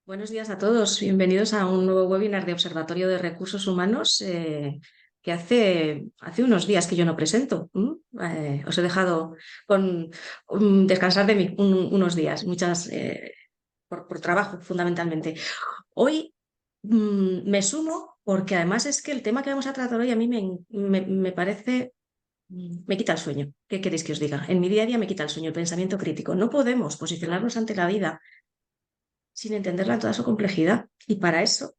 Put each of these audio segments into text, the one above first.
Buenos días a todos. Bienvenidos a un nuevo webinar de Observatorio de Recursos Humanos que hace unos días que yo no presento. Os he dejado descansar de mí unos días, por trabajo fundamentalmente. Hoy me sumo porque además es que el tema que vamos a tratar hoy a mí me parece, me quita el sueño. ¿Qué queréis que os diga? En mi día a día me quita el sueño, el pensamiento crítico. No podemos posicionarnos ante la vida sin entenderla en toda su complejidad. Y para eso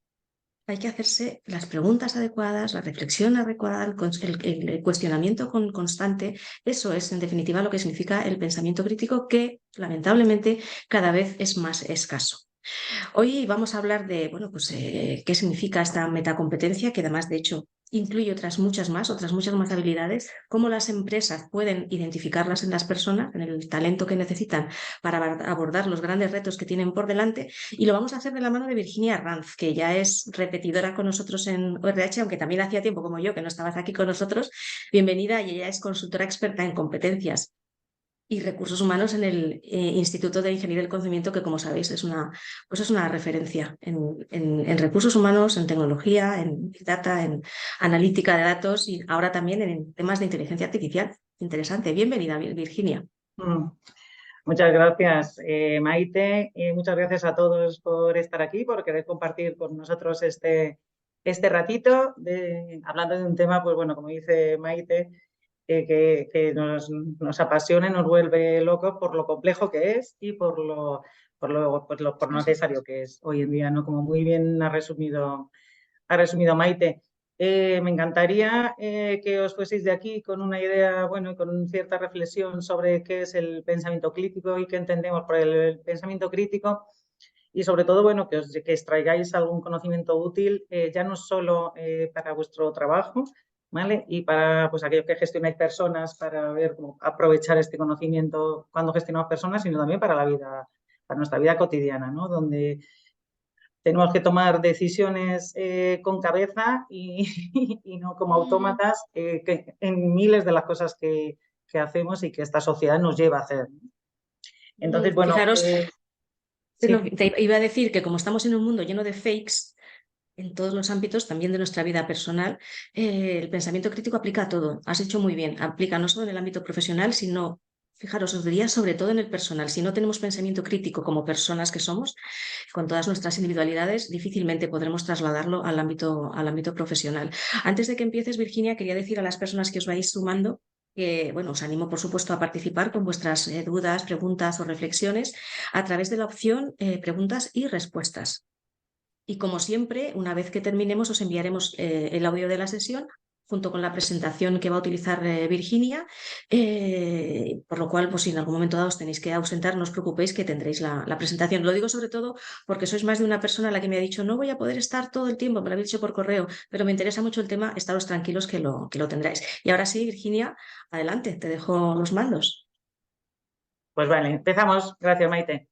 hay que hacerse las preguntas adecuadas, la reflexión adecuada, el cuestionamiento constante. Eso es, en definitiva, lo que significa el pensamiento crítico, que lamentablemente cada vez es más escaso. Hoy vamos a hablar de, bueno, pues, qué significa esta metacompetencia, que además, de hecho, incluye otras muchas más habilidades, cómo las empresas pueden identificarlas en las personas, en el talento que necesitan para abordar los grandes retos que tienen por delante. Y lo vamos a hacer de la mano de Virginia Ranz, que ya es repetidora con nosotros en ORH, aunque también hacía tiempo como yo que no estabas aquí con nosotros. Bienvenida, y ella es consultora experta en competencias y recursos humanos en el Instituto de Ingeniería del Conocimiento, que, como sabéis, pues es una referencia en recursos humanos, en tecnología, en Big Data, en analítica de datos y ahora también en temas de inteligencia artificial. Interesante. Bienvenida, Virginia. Mm. Muchas gracias, Maite, y muchas gracias a todos por estar aquí, por querer compartir con nosotros este ratito hablando de un tema, pues bueno, como dice Maite, que nos apasiona y nos vuelve locos por lo complejo que es y por lo necesario que es hoy en día, ¿no? Como muy bien ha resumido Maite. Me encantaría que os fueseis de aquí con una idea, bueno, y con cierta reflexión sobre qué es el pensamiento crítico y qué entendemos por el pensamiento crítico, y sobre todo, bueno, que extraigáis algún conocimiento útil, ya no solo para vuestro trabajo, ¿vale? Y para, pues, aquellos que gestionáis personas, para ver cómo aprovechar este conocimiento cuando gestionamos personas, sino también para la vida, para nuestra vida cotidiana, ¿no? Donde tenemos que tomar decisiones con cabeza y no como autómatas en miles de las cosas que hacemos y que esta sociedad nos lleva a hacer. Entonces, bueno, Fijaros, sí. te iba a decir que como estamos en un mundo lleno de fakes, en todos los ámbitos, también de nuestra vida personal, el pensamiento crítico aplica a todo. Has hecho muy bien. Aplica no solo en el ámbito profesional, sino, fijaros, os diría sobre todo en el personal. Si no tenemos pensamiento crítico como personas que somos, con todas nuestras individualidades, difícilmente podremos trasladarlo al ámbito profesional. Antes de que empieces, Virginia, quería decir a las personas que os vais sumando que, bueno, os animo, por supuesto, a participar con vuestras dudas, preguntas o reflexiones a través de la opción preguntas y respuestas. Y como siempre, una vez que terminemos, os enviaremos el audio de la sesión junto con la presentación que va a utilizar Virginia, por lo cual, pues si en algún momento dado os tenéis que ausentar, no os preocupéis, que tendréis la presentación. Lo digo sobre todo porque sois más de una persona a la que me ha dicho: no voy a poder estar todo el tiempo, me lo habéis dicho por correo, pero me interesa mucho el tema, estaros tranquilos que lo tendráis. Y ahora sí, Virginia, adelante, te dejo los mandos. Pues vale, empezamos. Gracias, Maite.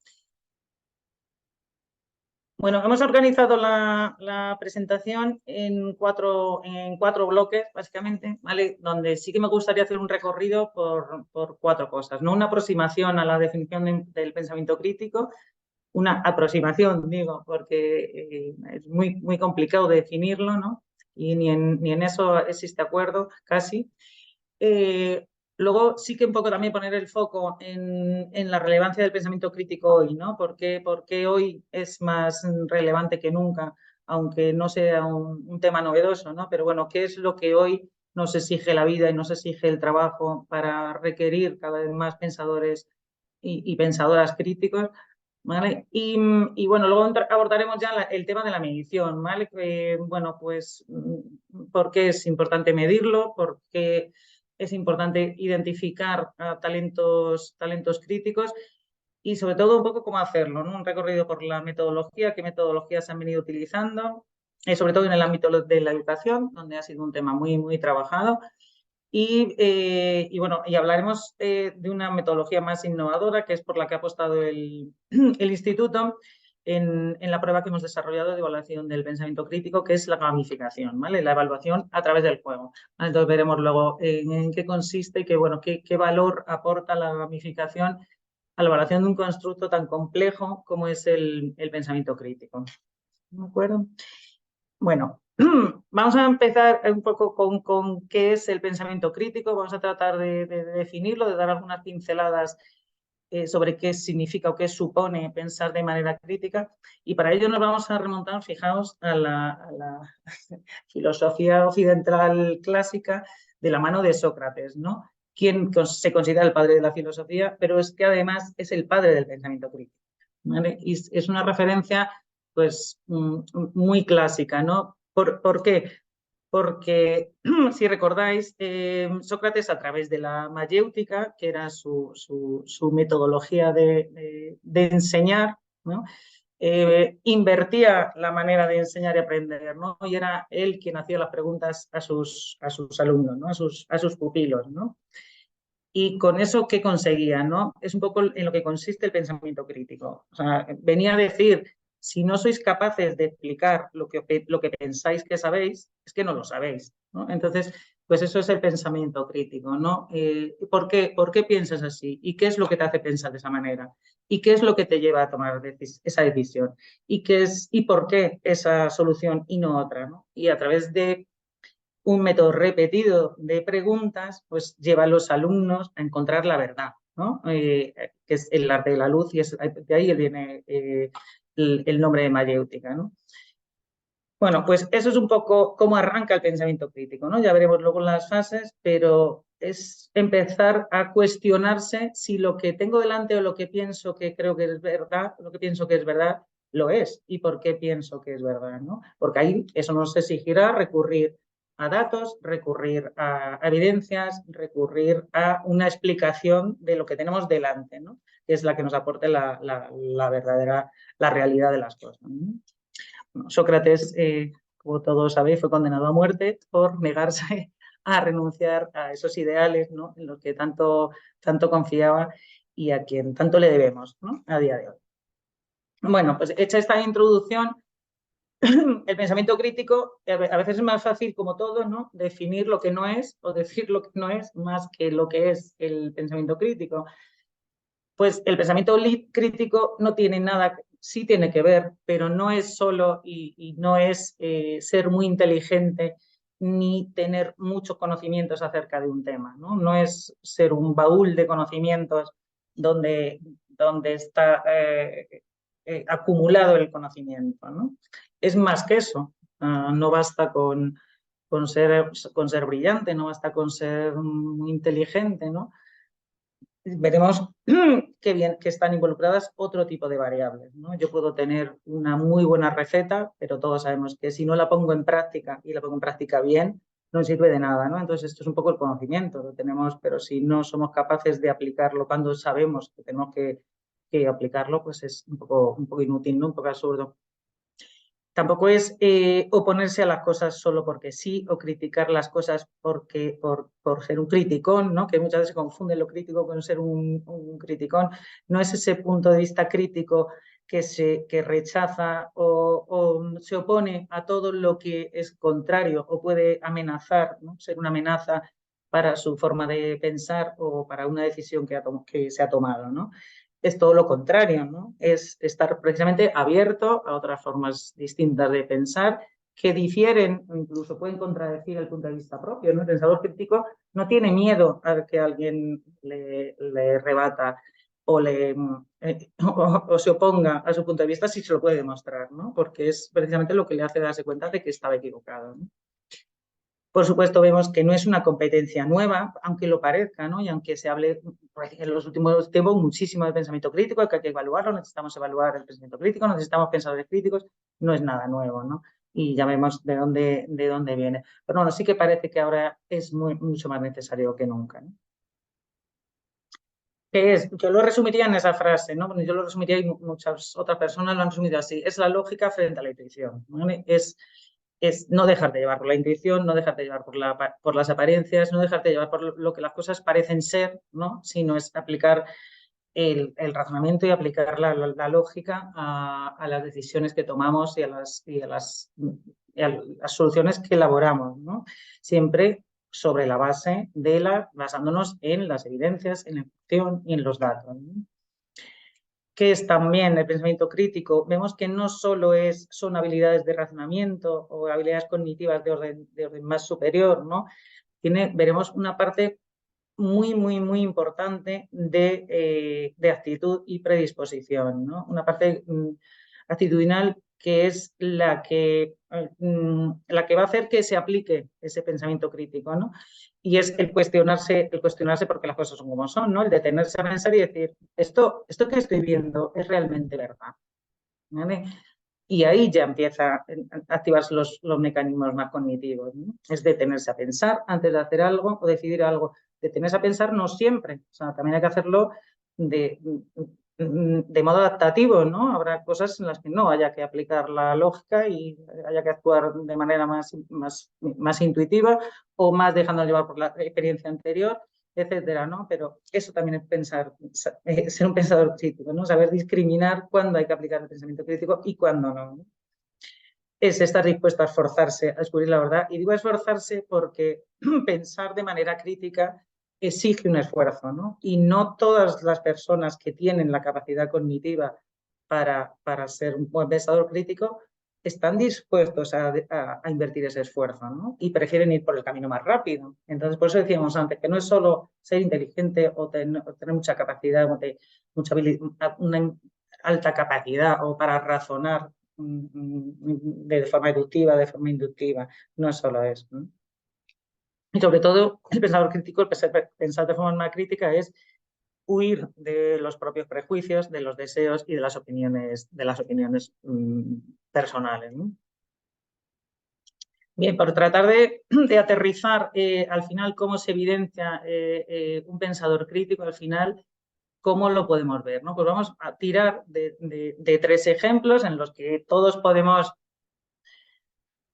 Bueno, hemos organizado la presentación en cuatro bloques, básicamente, ¿vale? Donde sí que me gustaría hacer un recorrido por cuatro cosas, ¿no? Una aproximación a la definición del pensamiento crítico, una aproximación, digo, porque es muy, muy complicado definirlo, ¿no? Y ni en eso existe acuerdo, casi. Eh, Luego sí que un poco también poner el foco en la relevancia del pensamiento crítico hoy, ¿no? ¿Por qué hoy es más relevante que nunca, aunque no sea un tema novedoso, ¿no? Pero bueno, ¿qué es lo que hoy nos exige la vida y nos exige el trabajo para requerir cada vez más pensadores y pensadoras críticos? ¿Vale? Y bueno, luego abordaremos ya el tema de la medición, ¿vale? Bueno, pues, ¿por qué es importante medirlo? ¿Por qué es importante identificar talentos críticos? Y sobre todo un poco cómo hacerlo, ¿no? Un recorrido por la metodología, qué metodologías se han venido utilizando, sobre todo en el ámbito de la educación, donde ha sido un tema muy, muy trabajado. Y bueno, y hablaremos de una metodología más innovadora, que es por la que ha apostado el instituto en la prueba que hemos desarrollado de evaluación del pensamiento crítico, que es la gamificación, ¿vale? La evaluación a través del juego. Entonces veremos luego en qué consiste y qué valor aporta la gamificación a la valoración de un constructo tan complejo como es el pensamiento crítico. ¿De acuerdo? Bueno, vamos a empezar un poco con qué es el pensamiento crítico. Vamos a tratar de definirlo, de dar algunas pinceladas sobre qué significa o qué supone pensar de manera crítica. Y para ello nos vamos a remontar, fijaos, a la filosofía occidental clásica de la mano de Sócrates, ¿no? Quien se considera el padre de la filosofía, pero es que además es el padre del pensamiento crítico, ¿vale? Y es una referencia pues muy clásica, ¿no? ¿Por qué? Porque, si recordáis, Sócrates, a través de la mayéutica, que era su metodología de enseñar, ¿no? Invertía la manera de enseñar y aprender, ¿no? Y era él quien hacía las preguntas a sus alumnos, ¿no? A sus pupilos, ¿no? Y con eso, ¿qué conseguía, no? Es un poco en lo que consiste el pensamiento crítico. O sea, venía a decir, si no sois capaces de explicar lo que pensáis que sabéis, es que no lo sabéis, ¿no? Entonces, pues eso es el pensamiento crítico, ¿no? ¿Por qué piensas así? ¿Y qué es lo que te hace pensar de esa manera? ¿Y qué es lo que te lleva a tomar esa decisión? ¿Y por qué esa solución y no otra, ¿no? Y a través de un método repetido de preguntas, pues lleva a los alumnos a encontrar la verdad, ¿no? Que es el arte de la luz, y de ahí viene el nombre de mayéutica, ¿no? Bueno, pues eso es un poco cómo arranca el pensamiento crítico, ¿no? Ya veremos luego las fases, pero es empezar a cuestionarse si lo que tengo delante o lo que pienso que creo que es verdad, lo que pienso que es verdad, lo es, y por qué pienso que es verdad, ¿no? Porque ahí eso nos exigirá recurrir a datos, recurrir a evidencias, recurrir a una explicación de lo que tenemos delante, ¿no? Que es la que nos aporte la verdadera, la realidad de las cosas, ¿no? Sócrates, como todos sabéis, fue condenado a muerte por negarse a renunciar a esos ideales, ¿no? En los que tanto confiaba y a quien tanto le debemos, ¿no? A día de hoy. Bueno, pues hecha esta introducción, el pensamiento crítico a veces es más fácil, como todo, ¿no? Definir lo que no es o decir lo que no es más que lo que es el pensamiento crítico. Pues el pensamiento crítico no tiene nada, sí tiene que ver, pero no es solo y no es ser muy inteligente ni tener muchos conocimientos acerca de un tema, ¿no? No es ser un baúl de conocimientos donde está acumulado el conocimiento, ¿no? Es más que eso. No basta con ser brillante, no basta con ser muy inteligente, ¿no? Veremos que están involucradas otro tipo de variables, ¿no? Yo puedo tener una muy buena receta, pero todos sabemos que si no la pongo en práctica y la pongo en práctica bien, no sirve de nada, ¿no? Entonces esto es un poco el conocimiento, lo tenemos, pero si no somos capaces de aplicarlo cuando sabemos que tenemos que aplicarlo, pues es un poco inútil, ¿no? Un poco absurdo. Tampoco es oponerse a las cosas solo porque sí, o criticar las cosas por ser un criticón, ¿no? Que muchas veces se confunde lo crítico con ser un criticón. No es ese punto de vista crítico que rechaza o se opone a todo lo que es contrario o puede amenazar, ¿no? Ser una amenaza para su forma de pensar o para una decisión que se ha tomado, ¿no? Es todo lo contrario, ¿no? Es estar precisamente abierto a otras formas distintas de pensar que difieren, incluso pueden contradecir el punto de vista propio, ¿no? El pensador crítico no tiene miedo a que alguien le rebata o se oponga a su punto de vista si se lo puede demostrar, ¿no? Porque es precisamente lo que le hace darse cuenta de que estaba equivocado, ¿no? Por supuesto, vemos que no es una competencia nueva, aunque lo parezca, ¿no? Y aunque se hable en los últimos tiempos muchísimo de pensamiento crítico, que hay que evaluarlo, necesitamos evaluar el pensamiento crítico, necesitamos pensadores críticos, no es nada nuevo, ¿no? Y ya vemos de dónde viene. Pero bueno, sí que parece que ahora es mucho más necesario que nunca, ¿no? ¿Qué es? Yo lo resumiría en esa frase, ¿no? Yo lo resumiría y muchas otras personas lo han resumido así. Es la lógica frente a la intuición, ¿no? Es no dejar de llevar por la intuición, no dejar de llevar por las apariencias, no dejar de llevar por lo que las cosas parecen ser, ¿no? Sino es aplicar el razonamiento y aplicar la lógica a las decisiones que tomamos y a las soluciones que elaboramos, ¿no? Siempre sobre la base basándonos en las evidencias, en la intuición y en los datos, ¿no? ¿Qué es también el pensamiento crítico? Vemos que no solo son habilidades de razonamiento o habilidades cognitivas de orden más superior, ¿no? Veremos una parte muy, muy, muy importante de actitud y predisposición, ¿no? Una parte actitudinal que es la que va a hacer que se aplique ese pensamiento crítico, ¿no? Y es el cuestionarse porque las cosas son como son, ¿no? El detenerse a pensar y decir, esto que estoy viendo es realmente verdad, ¿vale? Y ahí ya empieza a activarse los mecanismos más cognitivos, ¿no? Es detenerse a pensar antes de hacer algo o decidir algo. Detenerse a pensar no siempre, o sea, también hay que hacerlo de modo adaptativo, ¿no? Habrá cosas en las que no haya que aplicar la lógica y haya que actuar de manera más intuitiva o más dejando llevar por la experiencia anterior, etcétera, ¿no? Pero eso también es pensar, ser un pensador crítico, ¿no? Saber discriminar cuándo hay que aplicar el pensamiento crítico y cuándo no, ¿no? Es estar dispuesto a esforzarse, a descubrir la verdad. Y digo esforzarse porque pensar de manera crítica exige un esfuerzo, ¿no? Y no todas las personas que tienen la capacidad cognitiva para ser un buen pensador crítico están dispuestos a invertir ese esfuerzo, ¿no? Y prefieren ir por el camino más rápido. Entonces, por eso decíamos antes, que no es solo ser inteligente o tener mucha capacidad, una alta capacidad o para razonar de forma deductiva, de forma inductiva, no es solo eso, ¿no? Y sobre todo, el pensador crítico, el pensar de forma crítica es huir de los propios prejuicios, de los deseos y de las opiniones personales, ¿no? Bien, por tratar de aterrizar al final cómo se evidencia un pensador crítico, al final, ¿cómo lo podemos ver, ¿no? Pues vamos a tirar de 3 ejemplos en los que todos podemos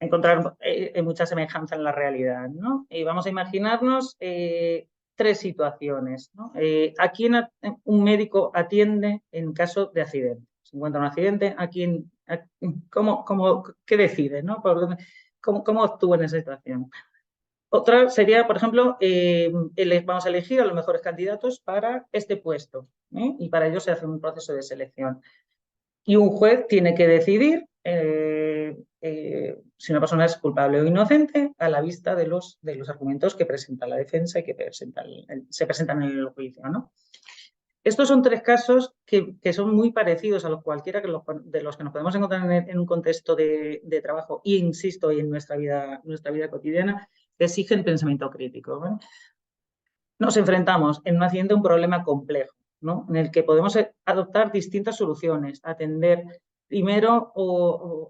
encontrar mucha semejanza en la realidad, ¿no? Y vamos a imaginarnos 3 situaciones, ¿no? ¿A quién un médico atiende en caso de accidente? Se encuentra un accidente, ¿qué decide, ¿no? ¿Cómo actúa en esa situación? Otra sería, por ejemplo, vamos a elegir a los mejores candidatos para este puesto, ¿eh? Y para ello se hace un proceso de selección. Y un juez tiene que decidir si una persona es culpable o inocente a la vista de los argumentos que presenta la defensa y que se presentan en el juicio, ¿no? Estos son 3 casos que son muy parecidos a los cualquiera de los que nos podemos encontrar en un contexto de trabajo e, insisto, y en nuestra vida cotidiana, que exigen pensamiento crítico, ¿no? Nos enfrentamos en un accidente a un problema complejo, ¿no? En el que podemos adoptar distintas soluciones, atender primero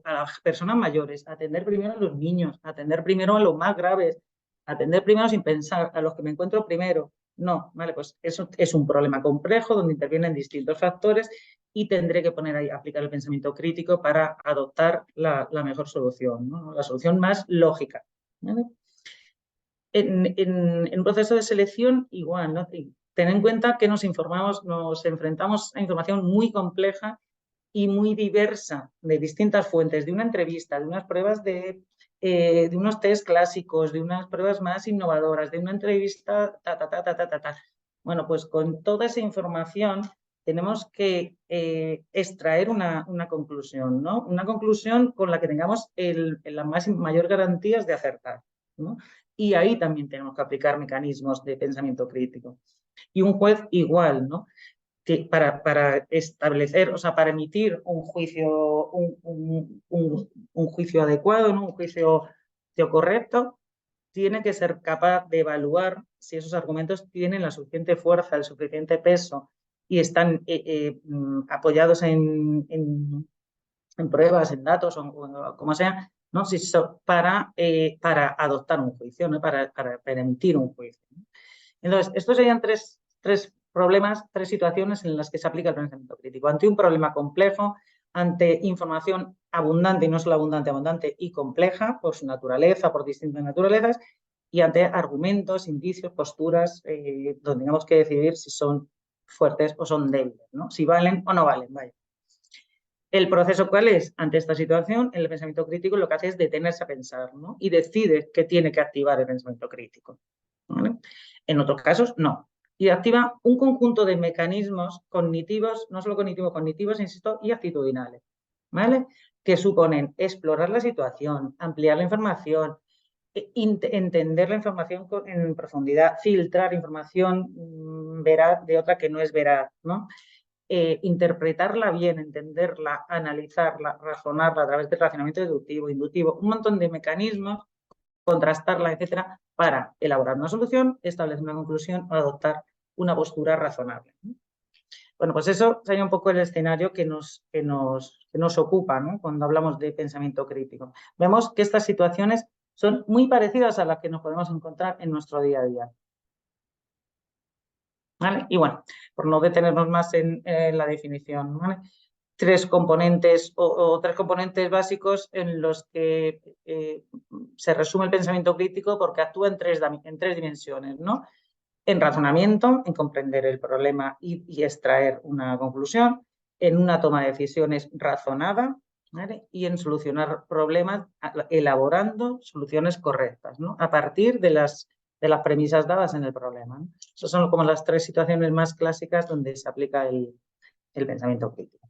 a las personas mayores, atender primero a los niños, atender primero a los más graves, atender primero sin pensar a los que me encuentro primero. No, vale, pues eso es un problema complejo donde intervienen distintos factores y tendré que aplicar el pensamiento crítico para adoptar la mejor solución, ¿no? La solución más lógica, ¿vale? En un proceso de selección igual, ¿no? Ten en cuenta que nos enfrentamos a información muy compleja y muy diversa de distintas fuentes, de una entrevista, de unas pruebas de unos test clásicos, de unas pruebas más innovadoras, de una entrevista, Bueno, pues con toda esa información tenemos que extraer una conclusión, ¿no? Una conclusión con la que tengamos las mayor garantías de acertar, ¿no? Y ahí también tenemos que aplicar mecanismos de pensamiento crítico. Y un juez igual, ¿no? Que para establecer, o sea, para emitir un juicio, un juicio adecuado, ¿no? Un juicio correcto, tiene que ser capaz de evaluar si esos argumentos tienen la suficiente fuerza, el suficiente peso y están apoyados en pruebas, en datos o como sea, ¿no? Para adoptar un juicio, ¿no? Para emitir un juicio, ¿no? Entonces, estos serían tres problemas, 3 situaciones en las que se aplica el pensamiento crítico. Ante un problema complejo, ante información abundante, y no solo abundante y compleja por su naturaleza, por distintas naturalezas, y ante argumentos, indicios, posturas, donde tengamos que decidir si son fuertes o son débiles, ¿no? Si valen o no valen, vaya. ¿El proceso cuál es? Ante esta situación, el pensamiento crítico lo que hace es detenerse a pensar, ¿no? Y decide que tiene que activar el pensamiento crítico, ¿vale? En otros casos, no. y activa un conjunto de mecanismos cognitivos, no solo cognitivos, cognitivos, insisto, y actitudinales, ¿vale? Que suponen explorar la situación, ampliar la información, entender la información en profundidad, filtrar información veraz de otra que no es veraz, ¿no? Interpretarla bien, entenderla, analizarla, razonarla a través del razonamiento deductivo, inductivo, un montón de mecanismos, contrastarla, etcétera, para elaborar una solución, establecer una conclusión o adoptar una postura razonable. Bueno, pues eso sería un poco el escenario que nos ocupa, ¿no? Cuando hablamos de pensamiento crítico. Vemos que estas situaciones son muy parecidas a las que nos podemos encontrar en nuestro día a día. ¿Vale? Y bueno, por no detenernos más en la definición, ¿vale? Tres componentes o tres componentes básicos en los que se resume el pensamiento crítico, porque actúa en tres dimensiones, ¿no? En razonamiento, en comprender el problema y extraer una conclusión, en una toma de decisiones razonada, ¿vale? Y en solucionar problemas elaborando soluciones correctas, ¿no? A partir de las premisas dadas en el problema, ¿no? Esas son como las tres situaciones más clásicas donde se aplica el pensamiento crítico.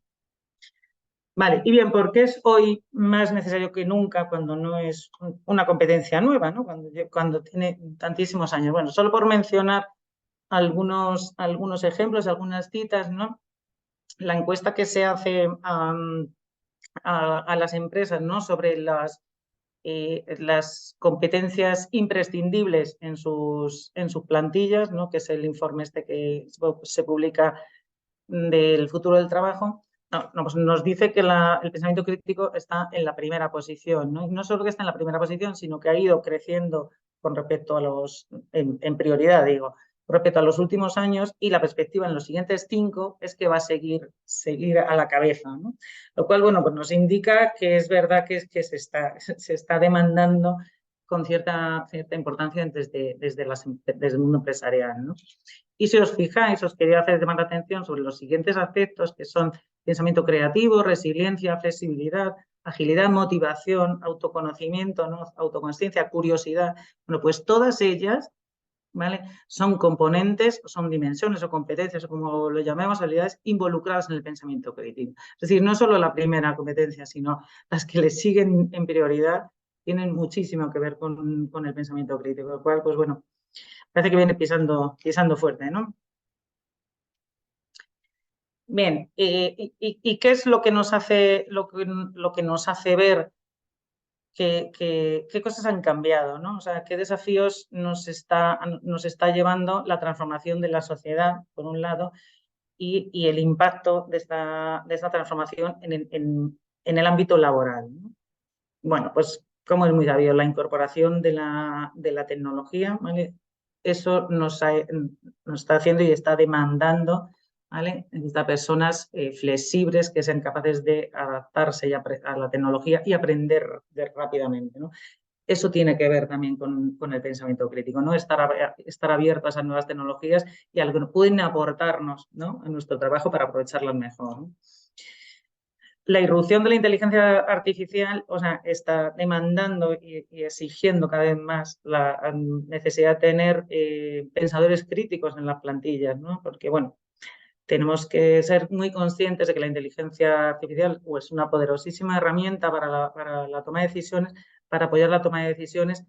Vale, y bien, ¿por qué es hoy más necesario que nunca cuando no es una competencia nueva, ¿no? Cuando tiene tantísimos años? Bueno, solo por mencionar algunos ejemplos, algunas citas, ¿no? La encuesta que se hace a las empresas, ¿no? Sobre las competencias imprescindibles en sus plantillas, ¿no? Que es el informe este que se publica del futuro del trabajo. Pues nos dice que el pensamiento crítico está en la primera posición, ¿no? Y no solo que está en la primera posición, sino que ha ido creciendo con respecto a en prioridad, digo, respecto a los últimos años, y la perspectiva en los siguientes 5 es que va a seguir a la cabeza, ¿no? Lo cual, bueno, pues nos indica que es verdad que se está demandando con cierta importancia desde el mundo empresarial, ¿no? Y si os fijáis, os quería hacer llamar la atención sobre los siguientes aspectos, que son pensamiento creativo, resiliencia, flexibilidad, agilidad, motivación, autoconocimiento, ¿no? Autoconsciencia, curiosidad. Bueno, pues todas ellas, ¿vale? Son componentes, son dimensiones o competencias, o como lo llamemos, habilidades involucradas en el pensamiento crítico. Es decir, no solo la primera competencia, sino las que le siguen en prioridad tienen muchísimo que ver con el pensamiento crítico, lo cual, pues bueno, parece que viene pisando fuerte, ¿no? Bien, ¿y qué es lo que nos hace, ver qué cosas han cambiado, ¿no? O sea, qué desafíos nos está llevando la transformación de la sociedad, por un lado, y el impacto de esta transformación en el ámbito laboral, ¿no? Bueno, pues como es muy sabido, la incorporación de la tecnología, ¿vale? Eso nos está haciendo y está demandando, ¿vale? Necesita personas flexibles que sean capaces de adaptarse a la tecnología y aprender rápidamente, ¿no? Eso tiene que ver también con el pensamiento crítico, ¿no? Estar abiertos a nuevas tecnologías y a lo que pueden aportarnos, ¿no? En nuestro trabajo para aprovecharlas mejor, ¿no? La irrupción de la inteligencia artificial, o sea, está demandando y exigiendo cada vez más la necesidad de tener pensadores críticos en las plantillas, ¿no? Porque, bueno, tenemos que ser muy conscientes de que la inteligencia artificial es una poderosísima herramienta para la toma de decisiones, para apoyar la toma de decisiones,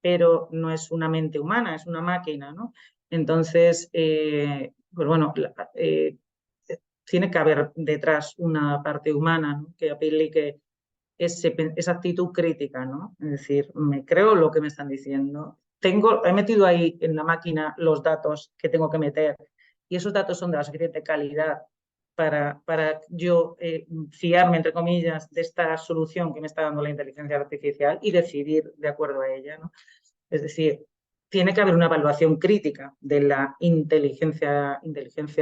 pero no es una mente humana, es una máquina, ¿no? Entonces, pues bueno, tiene que haber detrás una parte humana, ¿no? Que aplique esa actitud crítica, ¿no? Es decir, me creo lo que me están diciendo. He metido ahí en la máquina los datos que tengo que meter y esos datos son de la suficiente calidad para yo fiarme, entre comillas, de esta solución que me está dando la inteligencia artificial y decidir de acuerdo a ella, ¿no? Es decir, tiene que haber una evaluación crítica de la inteligencia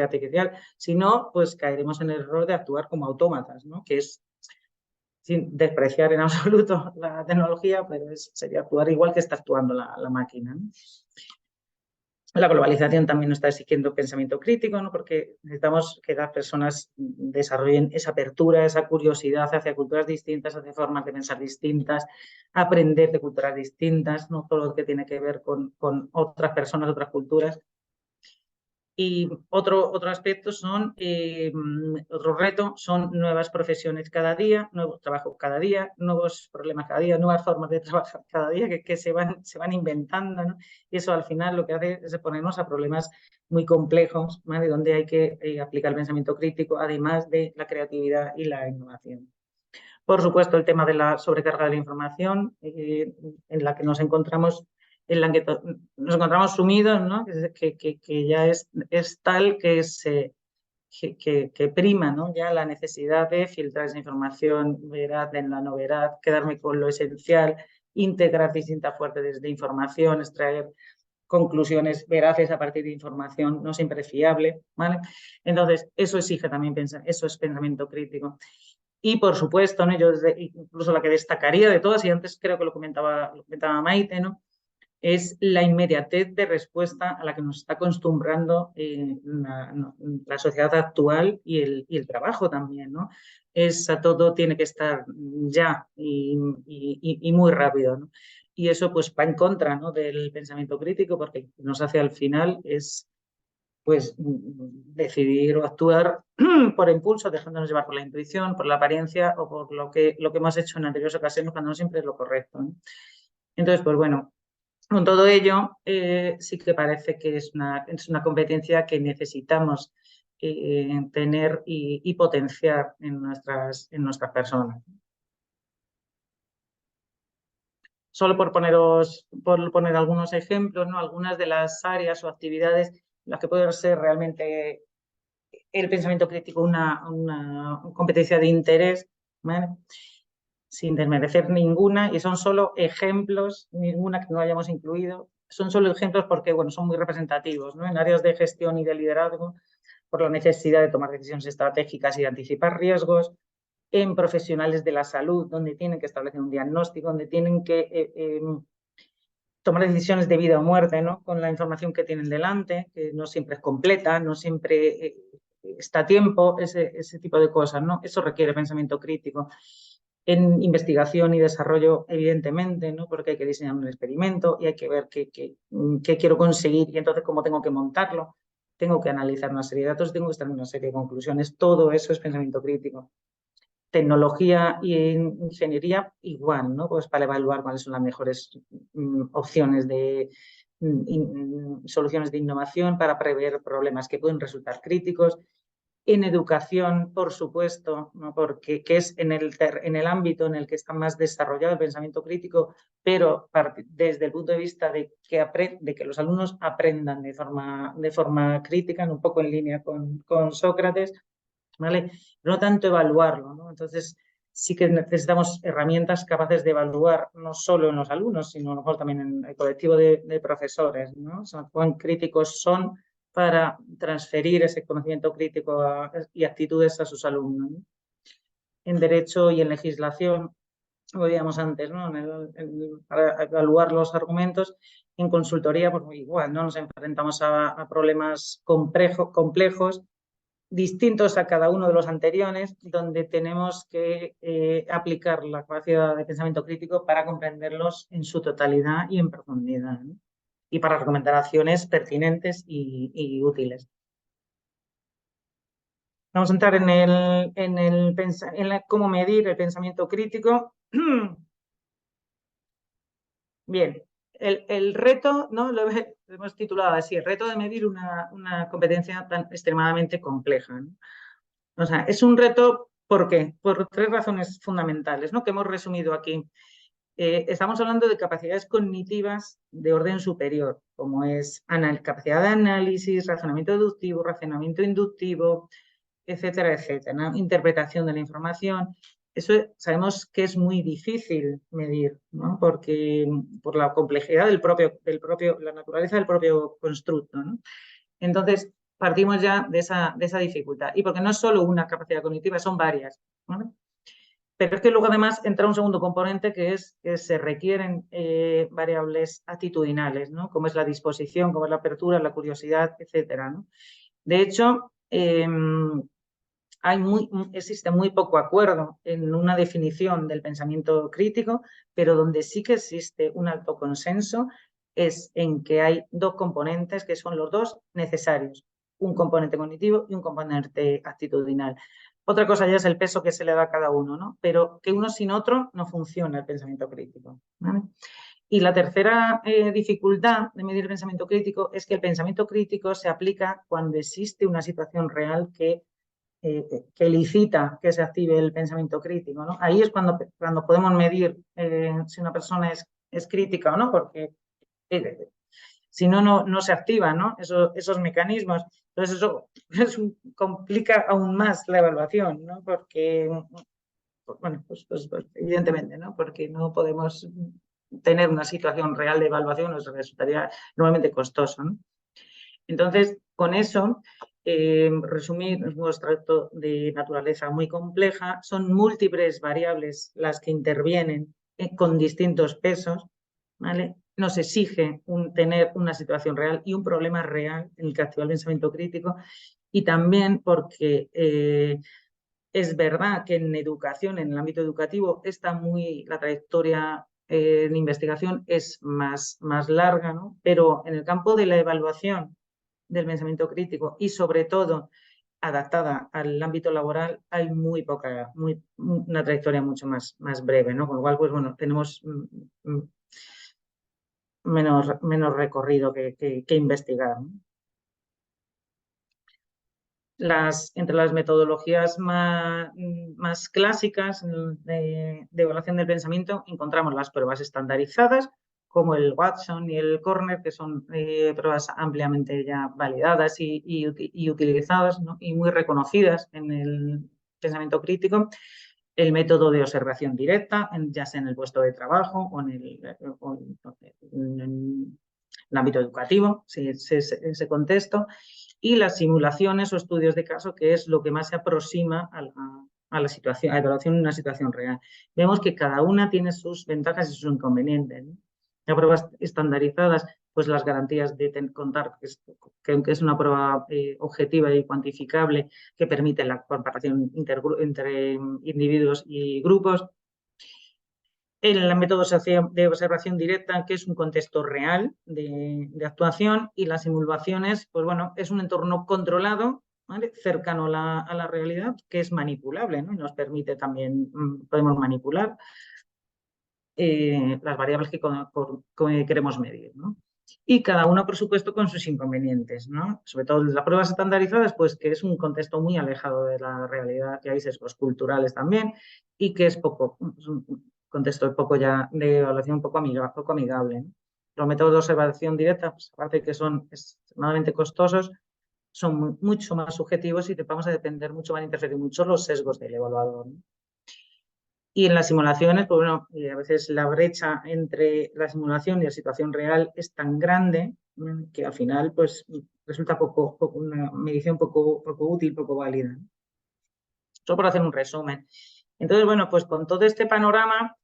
artificial. Si no, pues caeremos en el error de actuar como autómatas, ¿no? Que es, sin despreciar en absoluto la tecnología, pero sería actuar igual que está actuando la máquina, ¿no? La globalización también nos está exigiendo pensamiento crítico, ¿no? Porque necesitamos que las personas desarrollen esa apertura, esa curiosidad hacia culturas distintas, hacia formas de pensar distintas, aprender de culturas distintas, no todo lo que tiene que ver con otras personas, otras culturas. Y otro aspecto otro reto son nuevas profesiones cada día, nuevos trabajos cada día, nuevos problemas cada día, nuevas formas de trabajar cada día que se van inventando, ¿no? Y eso al final lo que hace es ponernos a problemas muy complejos, ¿vale? Donde hay que aplicar el pensamiento crítico, además de la creatividad y la innovación. Por supuesto, el tema de la sobrecarga de la información, en la que nos encontramos sumidos, ¿no? Que ya es tal que prima, ¿no? Ya la necesidad de filtrar esa información, veraz en la no veraz, quedarme con lo esencial, integrar distintas fuentes de información, extraer conclusiones veraces a partir de información no siempre fiable, ¿vale? Entonces, eso exige también eso es pensamiento crítico. Y por supuesto, ¿no? Yo incluso la que destacaría de todas, y antes creo que lo comentaba Maite, ¿no? Es la inmediatez de respuesta a la que nos está acostumbrando la sociedad actual y el trabajo también, ¿no? Todo tiene que estar ya y muy rápido, ¿no? Y eso pues va en contra, ¿no? Del pensamiento crítico, porque nos hace al final es pues decidir o actuar por impulso, dejándonos llevar por la intuición, por la apariencia o por lo que hemos hecho en anteriores ocasiones, cuando no siempre es lo correcto, ¿no? Entonces, pues bueno, con todo ello, sí que parece que es una competencia que necesitamos tener y potenciar en nuestras personas. Solo por poner algunos ejemplos, ¿no? Algunas de las áreas o actividades en las que puede ser realmente el pensamiento crítico una competencia de interés, ¿vale? Sin desmerecer ninguna, y son solo ejemplos, ninguna que no hayamos incluido, son solo ejemplos porque bueno, son muy representativos, ¿no? En áreas de gestión y de liderazgo, por la necesidad de tomar decisiones estratégicas y de anticipar riesgos, en profesionales de la salud, donde tienen que establecer un diagnóstico, donde tienen que tomar decisiones de vida o muerte, ¿no? Con la información que tienen delante, que no siempre es completa, no siempre está a tiempo, ese tipo de cosas, ¿no? Eso requiere pensamiento crítico. En investigación y desarrollo, evidentemente, ¿no? Porque hay que diseñar un experimento y hay que ver qué quiero conseguir y entonces cómo tengo que montarlo. Tengo que analizar una serie de datos, tengo que estar en una serie de conclusiones. Todo eso es pensamiento crítico. Tecnología y ingeniería igual, ¿no? Pues para evaluar cuáles son las mejores opciones de soluciones de innovación para prever problemas que pueden resultar críticos. En educación, por supuesto, ¿no? Porque que es en el ámbito en el que está más desarrollado el pensamiento crítico, pero desde el punto de vista de que los alumnos aprendan de forma crítica, un poco en línea con Sócrates, ¿vale? No tanto evaluarlo, ¿no? Entonces, sí que necesitamos herramientas capaces de evaluar no solo en los alumnos, sino a lo mejor también en el colectivo de profesores, ¿no? O sea, cuán críticos son para transferir ese conocimiento crítico y actitudes a sus alumnos, ¿no? En derecho y en legislación, como veíamos antes, ¿no? Para evaluar los argumentos. En consultoría, pues igual, ¿no? Nos enfrentamos a problemas complejos, distintos a cada uno de los anteriores, donde tenemos que aplicar la capacidad de pensamiento crítico para comprenderlos en su totalidad y en profundidad, ¿no? Y para recomendar acciones pertinentes y útiles. Vamos a entrar en cómo medir el pensamiento crítico. Bien, el reto, ¿no? Lo hemos titulado así, el reto de medir una competencia tan extremadamente compleja, ¿no? O sea, es un reto, ¿por qué? Por tres razones fundamentales, ¿no? Que hemos resumido aquí. Estamos hablando de capacidades cognitivas de orden superior, como es capacidad de análisis, razonamiento deductivo, razonamiento inductivo, etcétera, etcétera, ¿no? Interpretación de la información. Eso sabemos que es muy difícil medir, ¿no? Porque por la complejidad la naturaleza del propio constructo, ¿no? Entonces, partimos ya de esa dificultad. Y porque no es solo una capacidad cognitiva, son varias, ¿vale? Pero es que luego además entra un segundo componente que es que se requieren variables actitudinales, ¿no? Como es la disposición, como es la apertura, la curiosidad, etcétera, ¿no? De hecho, existe muy poco acuerdo en una definición del pensamiento crítico, pero donde sí que existe un alto consenso es en que hay dos componentes que son los dos necesarios, un componente cognitivo y un componente actitudinal. Otra cosa ya es el peso que se le da a cada uno, ¿no? Pero que uno sin otro no funciona el pensamiento crítico, ¿vale? Y la tercera dificultad de medir el pensamiento crítico es que el pensamiento crítico se aplica cuando existe una situación real que licita que se active el pensamiento crítico, ¿no? Ahí es cuando podemos medir si una persona es crítica o no, porque si no, no se activan, ¿no? Esos mecanismos. Entonces eso complica aún más la evaluación, ¿no? Porque, bueno, pues evidentemente, ¿no? Porque no podemos tener una situación real de evaluación, nos resultaría normalmente costoso, ¿no? Entonces, con eso, resumir, es un extracto de naturaleza muy compleja, son múltiples variables las que intervienen con distintos pesos, ¿vale? Nos exige tener una situación real y un problema real en el que activa el pensamiento crítico, y también porque es verdad que en educación, en el ámbito educativo, la trayectoria de investigación es más larga, ¿no? Pero en el campo de la evaluación del pensamiento crítico y sobre todo adaptada al ámbito laboral, hay una trayectoria mucho más breve, ¿no? Con lo cual, pues bueno, tenemos menos recorrido que investigar, ¿no? Entre las metodologías más clásicas de evaluación del pensamiento encontramos las pruebas estandarizadas, como el Watson y el Corner, que son pruebas ampliamente ya validadas y utilizadas, ¿no? Y muy reconocidas en el pensamiento crítico. El método de observación directa, ya sea en el puesto de trabajo o en el ámbito educativo, ese contexto, y las simulaciones o estudios de caso, que es lo que más se aproxima a la situación, a la evaluación de una situación real. Vemos que cada una tiene sus ventajas y sus inconvenientes, ¿no? Las pruebas estandarizadas, pues las garantías de contar, que es una prueba objetiva y cuantificable que permite la comparación entre individuos y grupos. El método de observación directa, que es un contexto real de actuación, y las simulaciones, pues bueno, es un entorno controlado, ¿vale? Cercano a la realidad, que es manipulable, ¿no? Y nos permite también, podemos manipular las variables que queremos medir, ¿no? Y cada uno, por supuesto, con sus inconvenientes, ¿no? Sobre todo las pruebas estandarizadas, pues que es un contexto muy alejado de la realidad, que hay sesgos culturales también, y que es un contexto poco ya de evaluación poco amigable, ¿no? Los métodos de observación directa, pues, aparte de que son extremadamente costosos, son mucho más subjetivos y vamos a depender mucho, van a interferir mucho los sesgos del evaluador, ¿no? Y en las simulaciones, pues bueno, a veces la brecha entre la simulación y la situación real es tan grande que al final pues resulta una medición poco útil, poco válida. Solo por hacer un resumen. Entonces, bueno, pues con todo este panorama,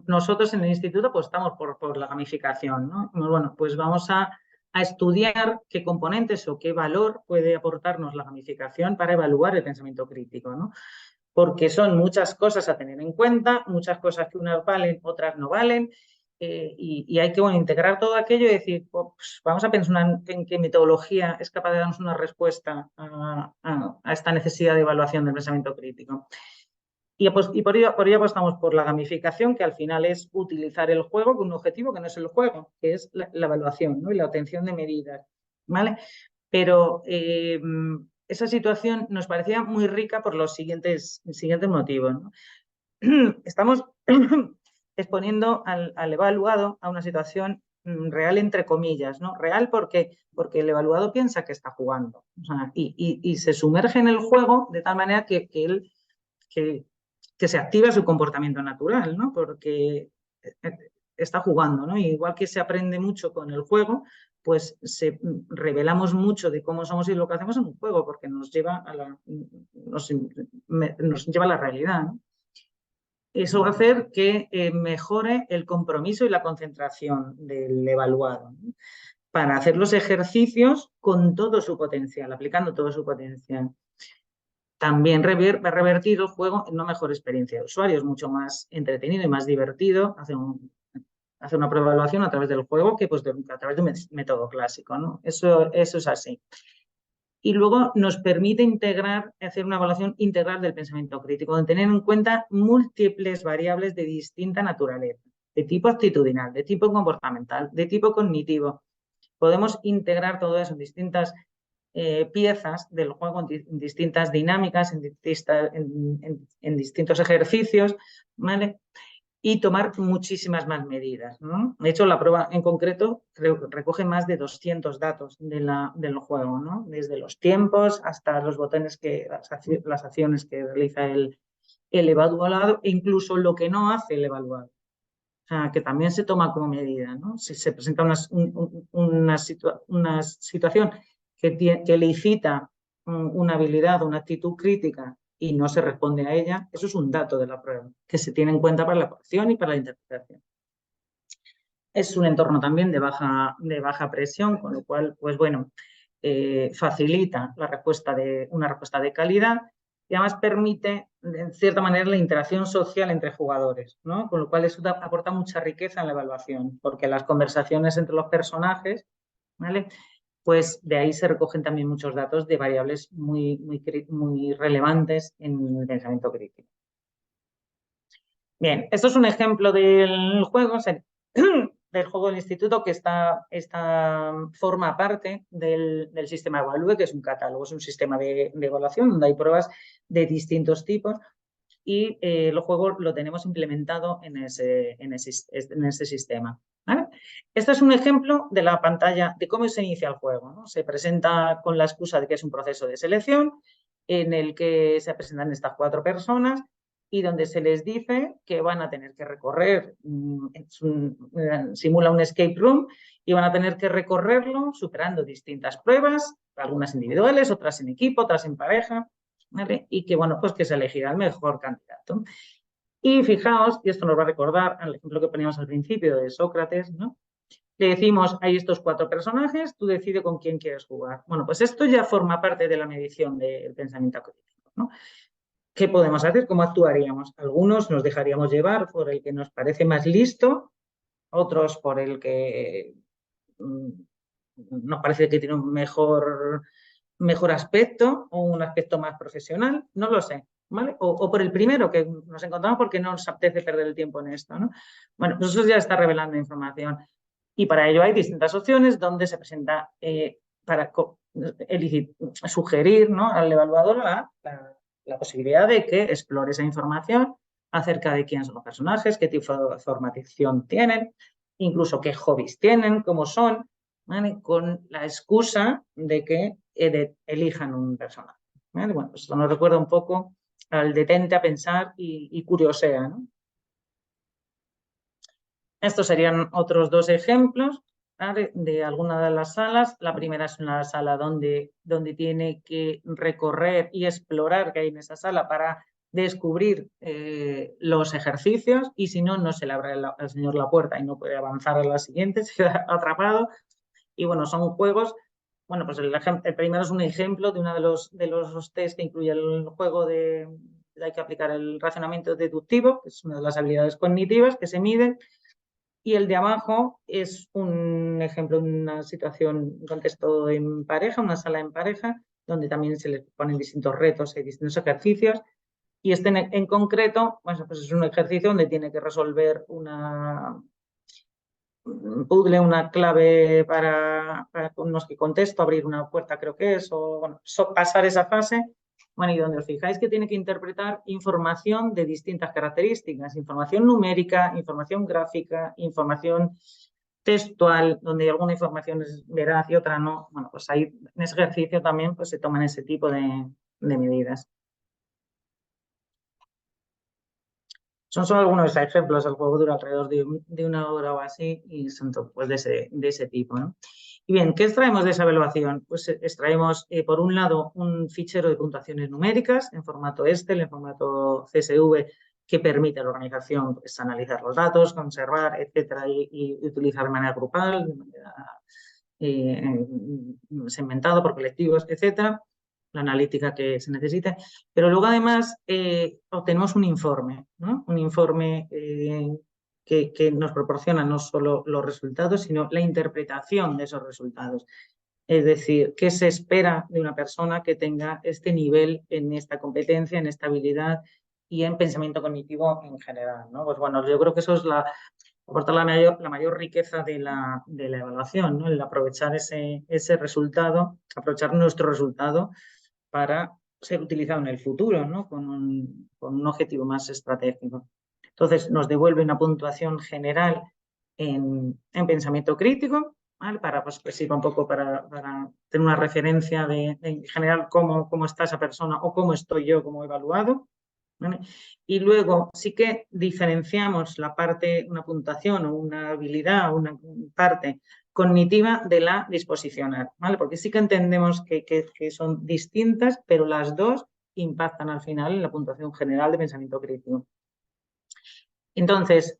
nosotros en el instituto pues estamos por la gamificación, ¿no? Bueno, pues vamos a estudiar qué componentes o qué valor puede aportarnos la gamificación para evaluar el pensamiento crítico, ¿no? Porque son muchas cosas a tener en cuenta, muchas cosas que unas valen, otras no valen, y hay que integrar todo aquello y decir, pues, vamos a pensar en qué metodología es capaz de darnos una respuesta a esta necesidad de evaluación del pensamiento crítico. Y por ello apostamos por la gamificación, que al final es utilizar el juego con un objetivo que no es el juego, que es la evaluación, ¿no? Y la obtención de medidas, ¿vale? Pero esa situación nos parecía muy rica por los siguientes motivos, ¿no? Estamos exponiendo al evaluado a una situación real, entre comillas, ¿no? Real porque el evaluado piensa que está jugando, o sea, y se sumerge en el juego de tal manera que se activa su comportamiento natural, ¿no? Porque está jugando, ¿no? Y igual que se aprende mucho con el juego, pues revelamos mucho de cómo somos y lo que hacemos en un juego, porque nos lleva a la realidad, ¿no? Eso va a hacer que mejore el compromiso y la concentración del evaluado, ¿no? Para hacer los ejercicios con todo su potencial, aplicando todo su potencial. También va a revertir el juego en una mejor experiencia de usuario, es mucho más entretenido y más divertido. hacer una prueba de evaluación a través del juego que pues a través de un método clásico, ¿no? Eso es así. Y luego nos permite hacer una evaluación integral del pensamiento crítico, de tener en cuenta múltiples variables de distinta naturaleza, de tipo actitudinal, de tipo comportamental, de tipo cognitivo. Podemos integrar todo eso en distintas piezas del juego, en distintas dinámicas, en distintos ejercicios, ¿vale? Y tomar muchísimas más medidas, ¿no? De hecho, la prueba en concreto creo que recoge más de 200 datos del juego, ¿no? Desde los tiempos hasta los botones, las acciones que realiza el evaluado e incluso lo que no hace el evaluado. O sea, que también se toma como medida, ¿no? Si se presenta una situación que le incita una habilidad, una actitud crítica y no se responde a ella, eso es un dato de la prueba que se tiene en cuenta para la corrección y para la interpretación. Es un entorno también de baja presión, con lo cual, pues bueno, facilita una respuesta de calidad y además permite, en cierta manera, la interacción social entre jugadores, ¿no? Con lo cual eso aporta mucha riqueza en la evaluación, porque las conversaciones entre los personajes, ¿vale? Pues de ahí se recogen también muchos datos de variables muy relevantes en el pensamiento crítico. Bien, esto es un ejemplo del juego, del juego del instituto que forma parte del sistema Evalue, que es un catálogo, es un sistema de evaluación donde hay pruebas de distintos tipos y el juego lo tenemos implementado en ese sistema, ¿vale? Este es un ejemplo de la pantalla de cómo se inicia el juego, ¿no? Se presenta con la excusa de que es un proceso de selección en el que se presentan estas 4 personas y donde se les dice que van a tener que recorrer, simula un escape room y van a tener que recorrerlo superando distintas pruebas, algunas individuales, otras en equipo, otras en pareja, ¿vale? Y que, bueno, pues que se elegirá el mejor candidato. Y fijaos, y esto nos va a recordar al ejemplo que poníamos al principio de Sócrates, ¿no? Le decimos, hay estos 4 personajes, tú decides con quién quieres jugar. Bueno, pues esto ya forma parte de la medición del pensamiento crítico, ¿no? ¿Qué podemos hacer? ¿Cómo actuaríamos? Algunos nos dejaríamos llevar por el que nos parece más listo, otros por el que nos parece que tiene un mejor aspecto o un aspecto más profesional, no lo sé, ¿vale? O por el primero, que nos encontramos porque no nos apetece perder el tiempo en esto, ¿no? Bueno, pues eso ya está revelando información. Y para ello hay distintas opciones donde se presenta para sugerir, ¿no?, al evaluador la posibilidad de que explore esa información acerca de quiénes son los personajes, qué tipo de formación tienen, incluso qué hobbies tienen, cómo son, ¿vale? Con la excusa de que elijan un personaje, ¿vale? Bueno, pues esto nos recuerda un poco al detente a pensar y curiosea, ¿no? Estos serían otros 2 ejemplos, ¿vale?, de alguna de las salas. La primera es una sala donde tiene que recorrer y explorar qué hay en esa sala para descubrir los ejercicios y si no, no se le abre al señor la puerta y no puede avanzar a la siguiente, se queda atrapado. Y bueno, son juegos, bueno, pues el primero es un ejemplo de uno de los test que incluye el juego hay que aplicar el razonamiento deductivo, que es una de las habilidades cognitivas que se miden. Y el de abajo es un ejemplo de una situación, un contexto en pareja, una sala en pareja, donde también se les ponen distintos retos y distintos ejercicios. Y este en concreto, bueno, pues es un ejercicio donde tiene que resolver un puzzle, una clave para unos que contesto, abrir una puerta creo que es, o bueno, pasar esa fase. Bueno, y donde os fijáis que tiene que interpretar información de distintas características, información numérica, información gráfica, información textual, donde alguna información es veraz y otra no. Bueno, pues ahí en ese ejercicio también pues, se toman ese tipo de medidas. Son solo algunos ejemplos, el juego dura alrededor de 1 hora o así y son pues, de ese tipo, ¿no? Y bien, ¿qué extraemos de esa evaluación? Pues extraemos, por un lado, un fichero de puntuaciones numéricas en formato Excel, en formato CSV, que permite a la organización pues, analizar los datos, conservar, etcétera, y utilizar de manera grupal, de manera segmentado por colectivos, etcétera, la analítica que se necesite. Pero luego, además, obtenemos un informe, ¿no? Un informe que nos proporciona no solo los resultados, sino la interpretación de esos resultados. Es decir, ¿qué se espera de una persona que tenga este nivel en esta competencia, en esta habilidad y en pensamiento cognitivo en general, ¿no? Pues bueno, yo creo que eso es aporta la mayor riqueza de la evaluación, ¿no? El aprovechar ese resultado, aprovechar nuestro resultado para ser utilizado en el futuro, ¿no? Con un objetivo más estratégico. Entonces, nos devuelve una puntuación general en pensamiento crítico, ¿vale? Para, pues sirva un poco para tener una referencia de en general cómo está esa persona o cómo estoy yo como evaluado, ¿vale? Y luego sí que diferenciamos una puntuación o una habilidad o una parte cognitiva de la disposicional, ¿vale? Porque sí que entendemos que son distintas, pero las dos impactan al final en la puntuación general de pensamiento crítico. Entonces,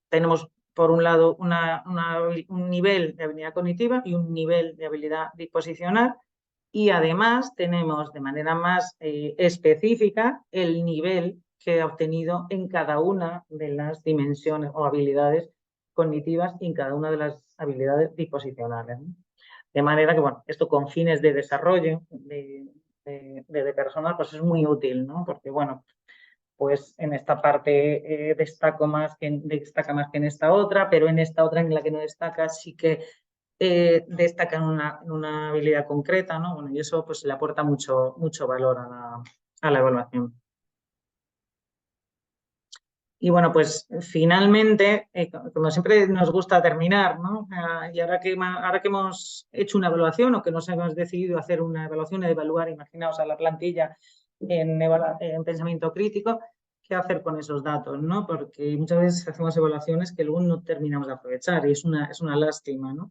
tenemos por un lado un nivel de habilidad cognitiva y un nivel de habilidad disposicional, y además tenemos de manera más específica el nivel que ha obtenido en cada una de las dimensiones o habilidades cognitivas y en cada una de las habilidades disposicionales, ¿no? De manera que, bueno, esto con fines de desarrollo de personas, pues es muy útil, ¿no? Porque, bueno, pues en esta parte destaca más que en esta otra, pero en esta otra en la que no destaca sí que destaca en una habilidad concreta, ¿no? Bueno, y eso pues le aporta mucho valor a la evaluación. Y bueno, pues finalmente, como siempre nos gusta terminar, ¿no? Y ahora que hemos hecho una evaluación o que nos hemos decidido hacer una evaluación y evaluar, imaginaos a la plantilla en pensamiento crítico, ¿qué hacer con esos datos, ¿no? Porque muchas veces hacemos evaluaciones que luego no terminamos de aprovechar y es una lástima, ¿no?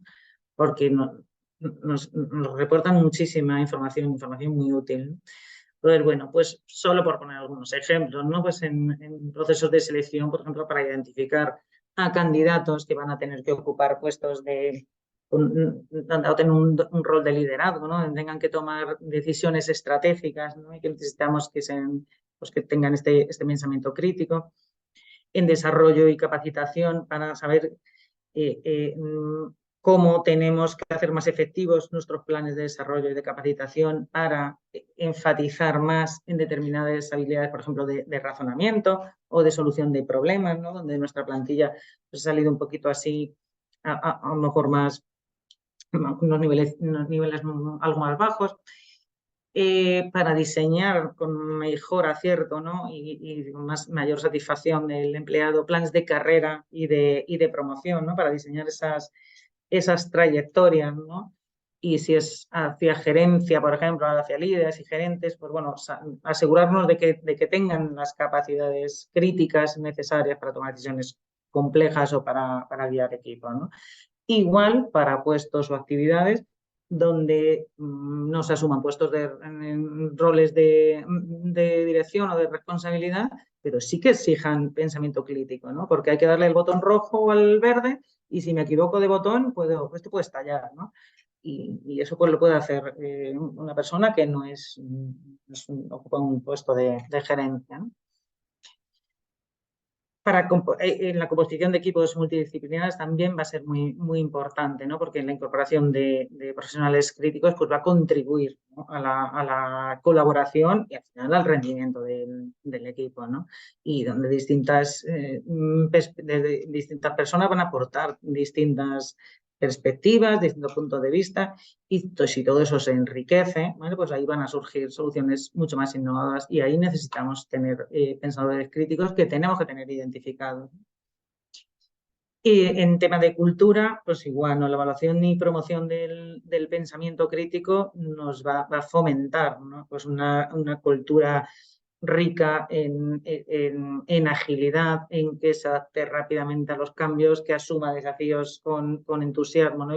Porque nos reportan muchísima información muy útil, ¿no? Entonces, bueno, pues solo por poner algunos ejemplos, ¿no? Pues en procesos de selección, por ejemplo, para identificar a candidatos que van a tener que ocupar puestos o tener un rol de liderazgo, ¿no? Donde tengan que tomar decisiones estratégicas, ¿no? Y que necesitamos pues que tengan este pensamiento crítico. En desarrollo y capacitación para saber cómo tenemos que hacer más efectivos nuestros planes de desarrollo y de capacitación para enfatizar más en determinadas habilidades, por ejemplo, de razonamiento o de solución de problemas, ¿no? Donde nuestra plantilla pues, ha salido un poquito así, a lo mejor unos niveles algo más bajos. Para diseñar con mejor acierto, ¿no? y mayor satisfacción del empleado planes de carrera y de promoción, ¿no? Para diseñar esas trayectorias, ¿no? Y si es hacia gerencia, por ejemplo, hacia líderes y gerentes, pues bueno, asegurarnos de que tengan las capacidades críticas necesarias para tomar decisiones complejas o para guiar equipos, ¿no? Igual para puestos o actividades donde no se asuman puestos en roles de dirección o de responsabilidad, pero sí que exijan pensamiento crítico, ¿no? Porque hay que darle el botón rojo o al verde y si me equivoco de botón, esto puede estallar, ¿no? Y eso pues lo puede hacer una persona que no ocupa un puesto de gerencia, ¿no? En la composición de equipos multidisciplinares también va a ser muy importante, ¿no? Porque la incorporación de profesionales críticos pues va a contribuir, ¿no? a la colaboración y al final al rendimiento del equipo, ¿no? Y donde distintas personas van a aportar distintas perspectivas, distintos puntos de vista, y si todo eso se enriquece, ¿vale? Pues ahí van a surgir soluciones mucho más innovadoras y ahí necesitamos tener pensadores críticos que tenemos que tener identificados. Y en tema de cultura, pues igual, ¿no? La evaluación y promoción del pensamiento crítico nos va a fomentar, ¿no? Pues una cultura rica en agilidad, en que se adapte rápidamente a los cambios, que asuma desafíos con entusiasmo, ¿no?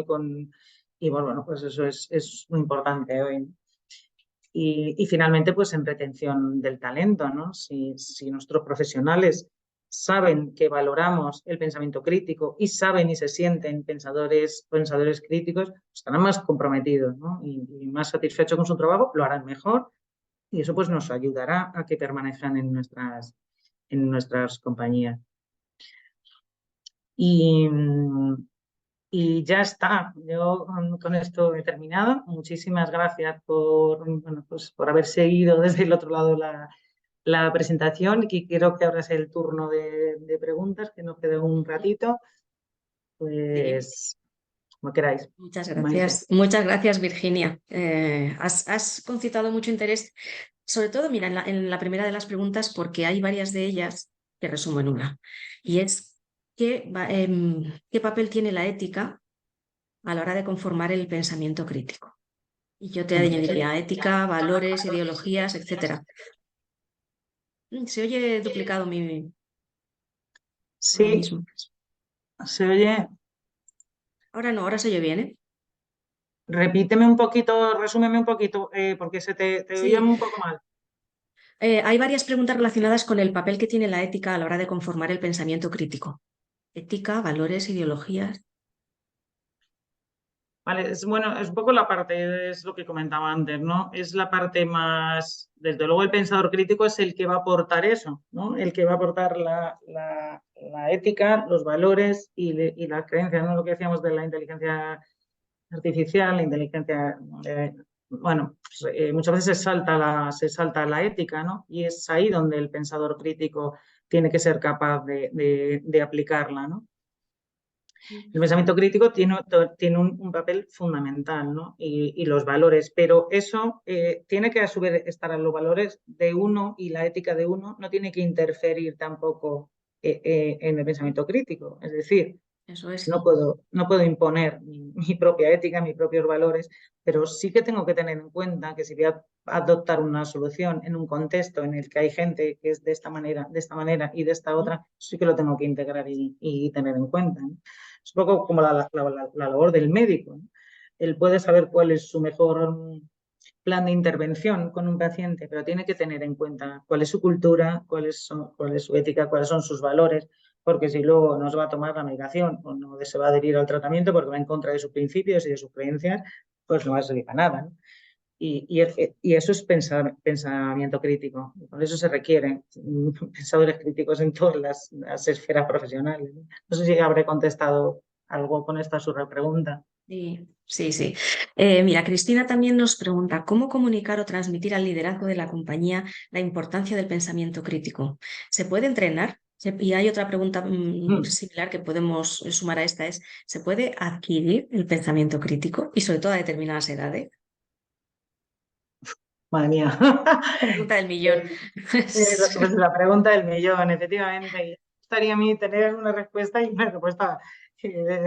Y bueno, pues eso es muy importante hoy. Y finalmente, pues en retención del talento, ¿no? Si nuestros profesionales saben que valoramos el pensamiento crítico y saben y se sienten pensadores críticos, pues estarán más comprometidos, ¿no? Y más satisfechos con su trabajo, lo harán mejor y eso pues nos ayudará a que permanezcan en nuestras compañías. Y ya está. Yo con esto he terminado. Muchísimas gracias bueno, pues por haber seguido desde el otro lado la presentación, y creo que ahora es el turno de preguntas, que nos queda un ratito. Sí. Pues como queráis. Muchas gracias, Virginia. Has concitado mucho interés, sobre todo, mira, en la primera de las preguntas, porque hay varias de ellas que resumo en una, y es ¿qué papel tiene la ética a la hora de conformar el pensamiento crítico? Y yo te añadiría ética, valores, ideologías, etcétera. Se oye duplicado ahora Sí, mismo. se oye. Ahora no, ahora se oye bien, ¿eh? Repíteme un poquito, resúmeme un poquito, porque te oía Sí, un poco mal. hay varias preguntas relacionadas con el papel que tiene la ética a la hora de conformar el pensamiento crítico. Ética, valores, ideologías. Vale, bueno, es un poco la parte, es lo que comentaba antes, ¿no? Es la parte más, desde luego el pensador crítico es el que va a aportar eso, ¿no? El que va a aportar la ética, los valores y las creencias, ¿no? Lo que decíamos de la inteligencia artificial, la inteligencia, bueno, pues, muchas veces se salta la ética, ¿no? Y es ahí donde el pensador crítico tiene que ser capaz de aplicarla, ¿no? El pensamiento crítico tiene un papel fundamental, ¿no? Y los valores, pero eso tiene que a su vez estar en los valores de uno, y la ética de uno no tiene que interferir tampoco en el pensamiento crítico. Es decir, Eso es. no puedo imponer mi propia ética, mis propios valores, pero sí que tengo que tener en cuenta que si voy a adoptar una solución en un contexto en el que hay gente que es de esta manera y de esta otra, sí que lo tengo que integrar y tener en cuenta, ¿no? Es un poco como la labor del médico, ¿no? Él puede saber cuál es su mejor plan de intervención con un paciente, pero tiene que tener en cuenta cuál es su cultura, cuál es su ética, cuáles son sus valores, porque si luego no se va a tomar la medicación o no se va a adherir al tratamiento porque va en contra de sus principios y de sus creencias, pues no va a servir para nada, ¿no? Y eso es pensamiento crítico. Por eso se requieren pensadores críticos en todas las esferas profesionales, ¿no? No sé si habré contestado algo con esta su repregunta. Sí, sí, sí. Mira, Cristina también nos pregunta, ¿cómo comunicar o transmitir al liderazgo de la compañía la importancia del pensamiento crítico? ¿Se puede entrenar? Y hay otra pregunta similar que podemos sumar a esta, es, ¿se puede adquirir el pensamiento crítico y sobre todo a determinadas edades? Madre mía. Pregunta del millón. Pues la pregunta del millón, efectivamente. Y me gustaría a mí tener una respuesta y una respuesta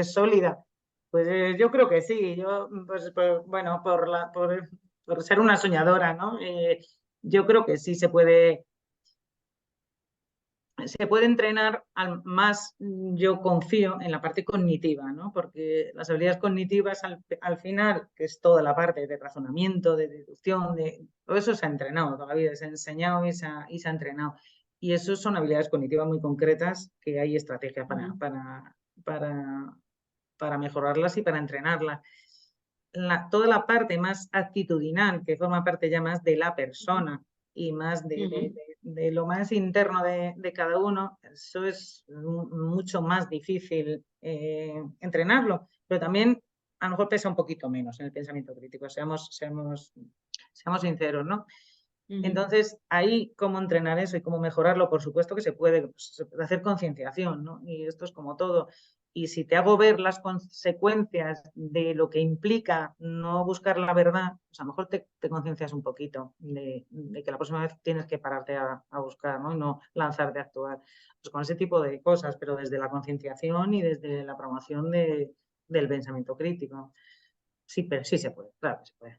sólida. Pues yo creo que sí. Yo, pues, bueno, por ser una soñadora, ¿no? Yo creo que sí se puede entrenar más. Yo confío en la parte cognitiva, ¿no? Porque las habilidades cognitivas al final, que es toda la parte de razonamiento, de deducción, todo eso se ha entrenado toda la vida, se ha enseñado y se ha entrenado. Y eso son habilidades cognitivas muy concretas que hay estrategias para, para mejorarlas y para entrenarlas. Toda la parte más actitudinal, que forma parte ya más de la persona y más de lo más interno de cada uno, eso es mucho más difícil entrenarlo, pero también a lo mejor pesa un poquito menos en el pensamiento crítico, seamos sinceros, ¿no? Entonces, ahí, ¿cómo entrenar eso y cómo mejorarlo? Por supuesto que se puede hacer concienciación, ¿no? Y esto es como todo. Y si te hago ver las consecuencias de lo que implica no buscar la verdad, pues a lo mejor te conciencias un poquito de que la próxima vez tienes que pararte a buscar, ¿no? Y no lanzarte a actuar. Pues con ese tipo de cosas, pero desde la concienciación y desde la promoción del pensamiento crítico. Sí, pero sí se puede, claro que se puede.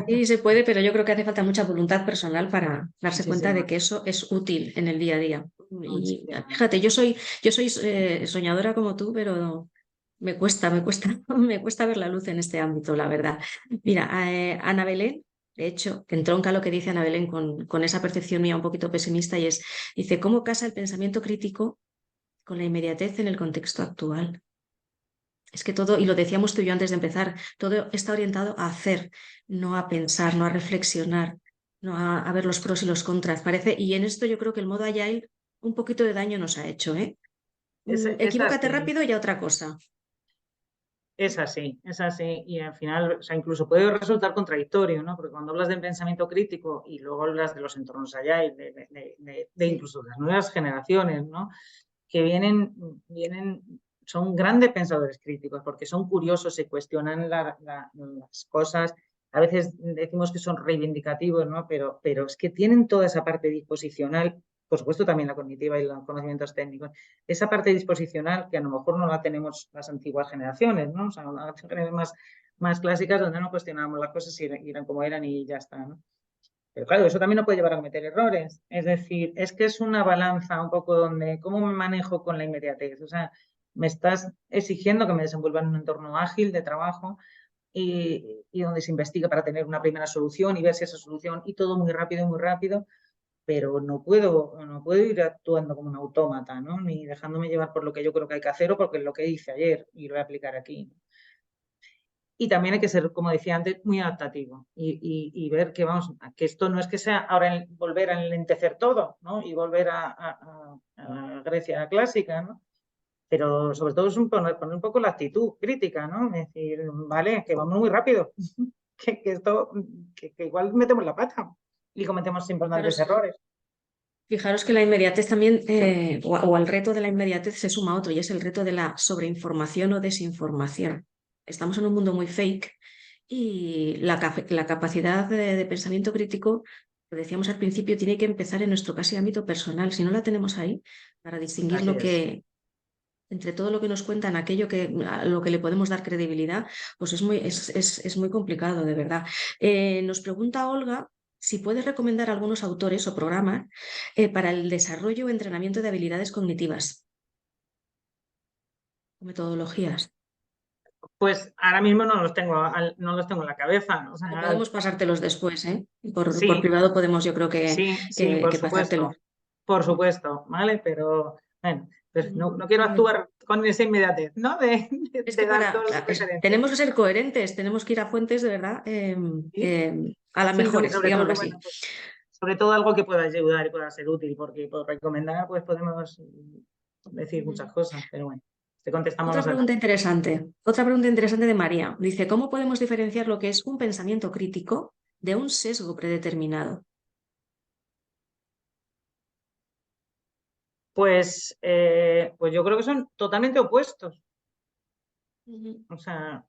Sí, se puede, pero yo creo que hace falta mucha voluntad personal para darse cuenta de Muchísima, que eso es útil en el día a día. Y muchísima. fíjate, yo soy soñadora como tú, pero me cuesta ver la luz en este ámbito, la verdad. Mira, Ana Belén, de hecho, que entronca lo que dice Ana Belén con esa percepción mía un poquito pesimista, y dice, ¿cómo casa el pensamiento crítico con la inmediatez en el contexto actual? Es que todo, y lo decíamos tú y yo antes de empezar, todo está orientado a hacer, no a pensar, no a reflexionar, no a ver los pros y los contras. Parece, y en esto yo creo que el modo Agile un poquito de daño nos ha hecho, ¿eh? Es equivócate así. rápido y a otra cosa. Es así, es así. Y al final, o sea, incluso puede resultar contradictorio, ¿no? Porque cuando hablas del pensamiento crítico y luego hablas de los entornos allá y de Sí. incluso las nuevas generaciones, ¿no? Que son grandes pensadores críticos porque son curiosos, se cuestionan las cosas. A veces decimos que son reivindicativos, ¿no? Pero es que tienen toda esa parte disposicional, por supuesto también la cognitiva y los conocimientos técnicos, esa parte disposicional que a lo mejor no la tenemos las antiguas generaciones, ¿no? O sea, las generaciones más clásicas donde no cuestionábamos las cosas y eran como eran y ya está, ¿no? Pero claro, eso también nos puede llevar a cometer errores. Es decir, es que es una balanza un poco donde, ¿cómo me manejo con la inmediatez? O sea, me estás exigiendo que me desenvuelva en un entorno ágil de trabajo y donde se investiga para tener una primera solución y ver si esa solución, y todo muy rápido, pero no puedo ir actuando como un autómata, ¿no? Ni dejándome llevar por lo que yo creo que hay que hacer o porque es lo que hice ayer y lo voy a aplicar aquí. Y también hay que ser, como decía antes, muy adaptativo y ver que, vamos, que esto no es que sea ahora volver a enlentecer todo, ¿no? Y volver a Grecia clásica, ¿no? Pero sobre todo es poner un poco la actitud crítica, ¿no? Es decir, vale, que vamos muy rápido, que igual metemos la pata y cometemos importantes Fijaros, errores. fijaros que la inmediatez también, o al reto de la inmediatez se suma otro, y es el reto de la sobreinformación o desinformación. Estamos en un mundo muy fake y la capacidad de pensamiento crítico, lo decíamos al principio, tiene que empezar en nuestro casi ámbito personal. Si no la tenemos ahí, para distinguir Así lo es. que, entre todo lo que nos cuentan, aquello a lo que le podemos dar credibilidad, pues es muy complicado, de verdad. Nos pregunta Olga si puedes recomendar algunos autores o programas para el desarrollo o entrenamiento de habilidades cognitivas o metodologías. Pues ahora mismo no los tengo en la cabeza. O O sea, podemos pasártelos después, ¿eh? Por sí, privado podemos, yo creo sí, por que pasártelos. supuesto, ¿vale? Pero bueno, pues no quiero Bueno, actuar con esa inmediatez, ¿no? De, de- es de que dar todas las referencias. tenemos que ser coherentes, tenemos que ir a fuentes de verdad, ¿Sí? a las Sí, mejores, sobre todo, digámoslo bueno, así. pues, sobre todo algo que pueda ayudar y pueda ser útil, porque por recomendar, pues podemos decir muchas cosas, pero bueno, te contestamos más adelante. Otra pregunta interesante de María. Dice, ¿cómo podemos diferenciar lo que es un pensamiento crítico de un sesgo predeterminado? Pues yo creo que son totalmente opuestos. Ujú. O sea,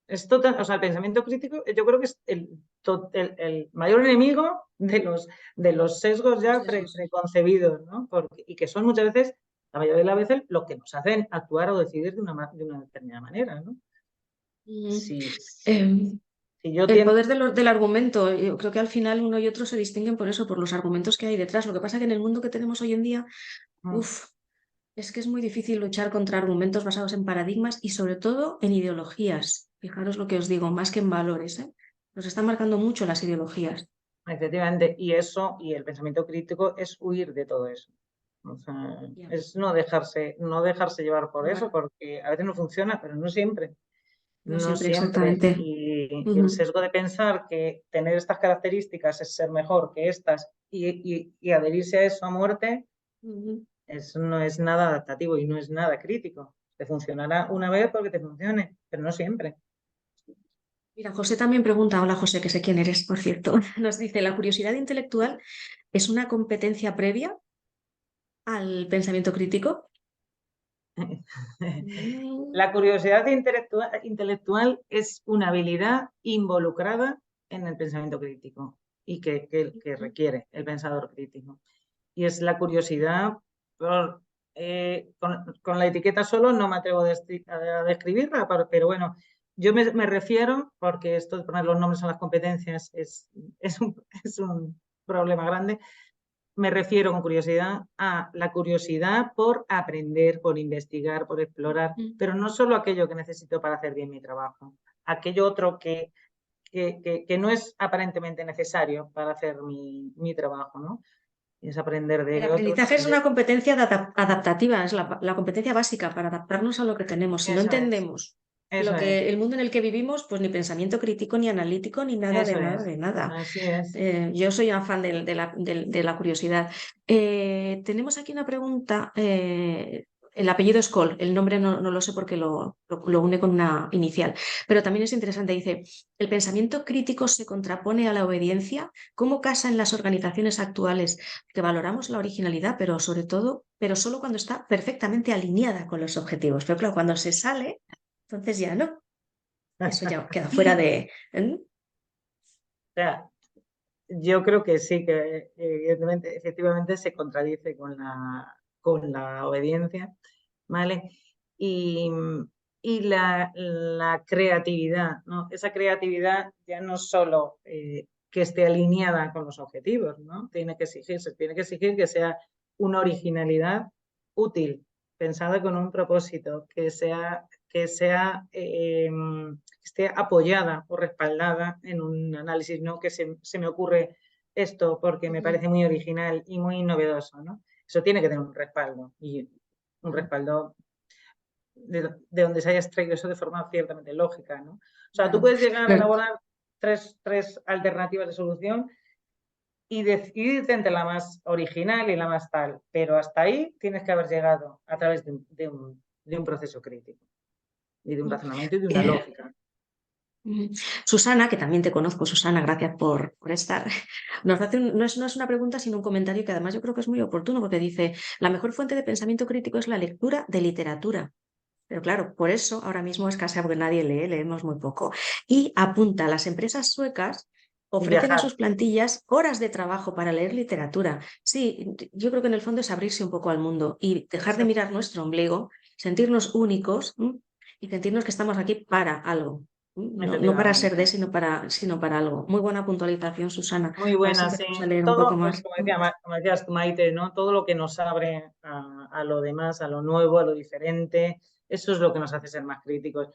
o sea, el pensamiento crítico yo creo que es el mayor enemigo de los sesgos Los ya sesgos. preconcebidos, ¿no? Y que son muchas veces, la mayoría de las veces, lo que nos hacen actuar o decidir de una determinada manera, ¿no? Ujú. Si, Em, si yo el tiendo... poder del argumento, yo creo que al final uno y otro se distinguen por eso, por los argumentos que hay detrás. Lo que pasa es que en el mundo que tenemos hoy en día, uf, es que es muy difícil luchar contra argumentos basados en paradigmas y sobre todo en ideologías. Fijaros lo que os digo, más que en valores, ¿eh? Nos están marcando mucho las ideologías. Efectivamente, y el pensamiento crítico es huir de todo eso. O sea, Ya. es no dejarse llevar por eso, Llevar. porque a veces no funciona, pero no siempre. No No siempre siempre. exactamente. Y el Ujú. sesgo de pensar que tener estas características es ser mejor que estas y adherirse a eso a muerte, Ujú. eso no es nada adaptativo y no es nada crítico. Te funcionará una vez porque te funcione, pero no siempre. Mira, José también pregunta, hola José, que sé quién eres, por cierto, nos dice, ¿la curiosidad intelectual es una competencia previa al pensamiento crítico? Mm, La curiosidad intelectual es una habilidad involucrada en el pensamiento crítico y que requiere el pensador crítico. Y es la curiosidad con la etiqueta solo no me atrevo a describirla, pero bueno, yo me refiero, porque esto de poner los nombres en las competencias es un problema grande, me refiero con curiosidad a la curiosidad por aprender, por investigar, por explorar, pero no solo aquello que necesito para hacer bien mi trabajo, aquello otro que no es aparentemente necesario para hacer mi trabajo, ¿no? Es aprender El de otros, aprendizaje es aprender. una competencia adaptativa, es la competencia básica para adaptarnos a lo que tenemos. Si no Eso es, entendemos eso es, el mundo en el que vivimos, pues ni pensamiento crítico, ni analítico, ni nada de eso nada, es. de nada. Así es. Yo soy una fan de la curiosidad. Tenemos aquí una pregunta el apellido es Cole, el nombre no lo sé porque lo une con una inicial. Pero también es interesante, dice, el pensamiento crítico se contrapone a la obediencia. ¿Cómo casa en las organizaciones actuales que valoramos la originalidad, pero sobre todo, pero solo cuando está perfectamente alineada con los objetivos? Pero claro, cuando se sale, entonces ya no. Eso ya queda fuera de... ¿eh? O sea, yo creo que sí, que evidentemente, efectivamente se contradice con la obediencia, ¿vale? Y, y la creatividad, ¿no? Esa creatividad ya no solo que esté alineada con los objetivos, ¿no? Tiene que exigir que sea una originalidad útil, pensada con un propósito, esté apoyada o respaldada en un análisis, no que se me ocurre esto porque me parece muy original y muy novedoso, ¿no? Eso tiene que tener un respaldo y un respaldo de donde se haya extraído eso de forma ciertamente lógica, ¿no? O sea, tú Claro. puedes llegar a elaborar tres alternativas de solución y decidirte entre la más original y la más tal, pero hasta ahí tienes que haber llegado a través de un proceso crítico y de un razonamiento y de una Eh, lógica. Susana, que también te conozco, Susana, gracias por estar, nos hace no es una pregunta, sino un comentario que además yo creo que es muy oportuno porque dice, la mejor fuente de pensamiento crítico es la lectura de literatura. Pero claro, por eso ahora mismo escasea porque nadie lee, leemos muy poco. Y apunta, las empresas suecas Y ofrecen a viajar. sus plantillas horas de trabajo para leer literatura. Sí, yo creo que en el fondo es abrirse un poco al mundo y dejar de mirar nuestro ombligo, sentirnos únicos, ¿m? Y sentirnos que estamos aquí para algo. No para ser de, Efectivamente. sino para algo. Muy buena puntualización, Susana. Muy A ver si buena, sí. empezamos a leer un poco Todo, pues más. como decías tú, Maite, ¿no? Todo lo que nos abre a lo demás, a lo nuevo, a lo diferente, eso es lo que nos hace ser más críticos.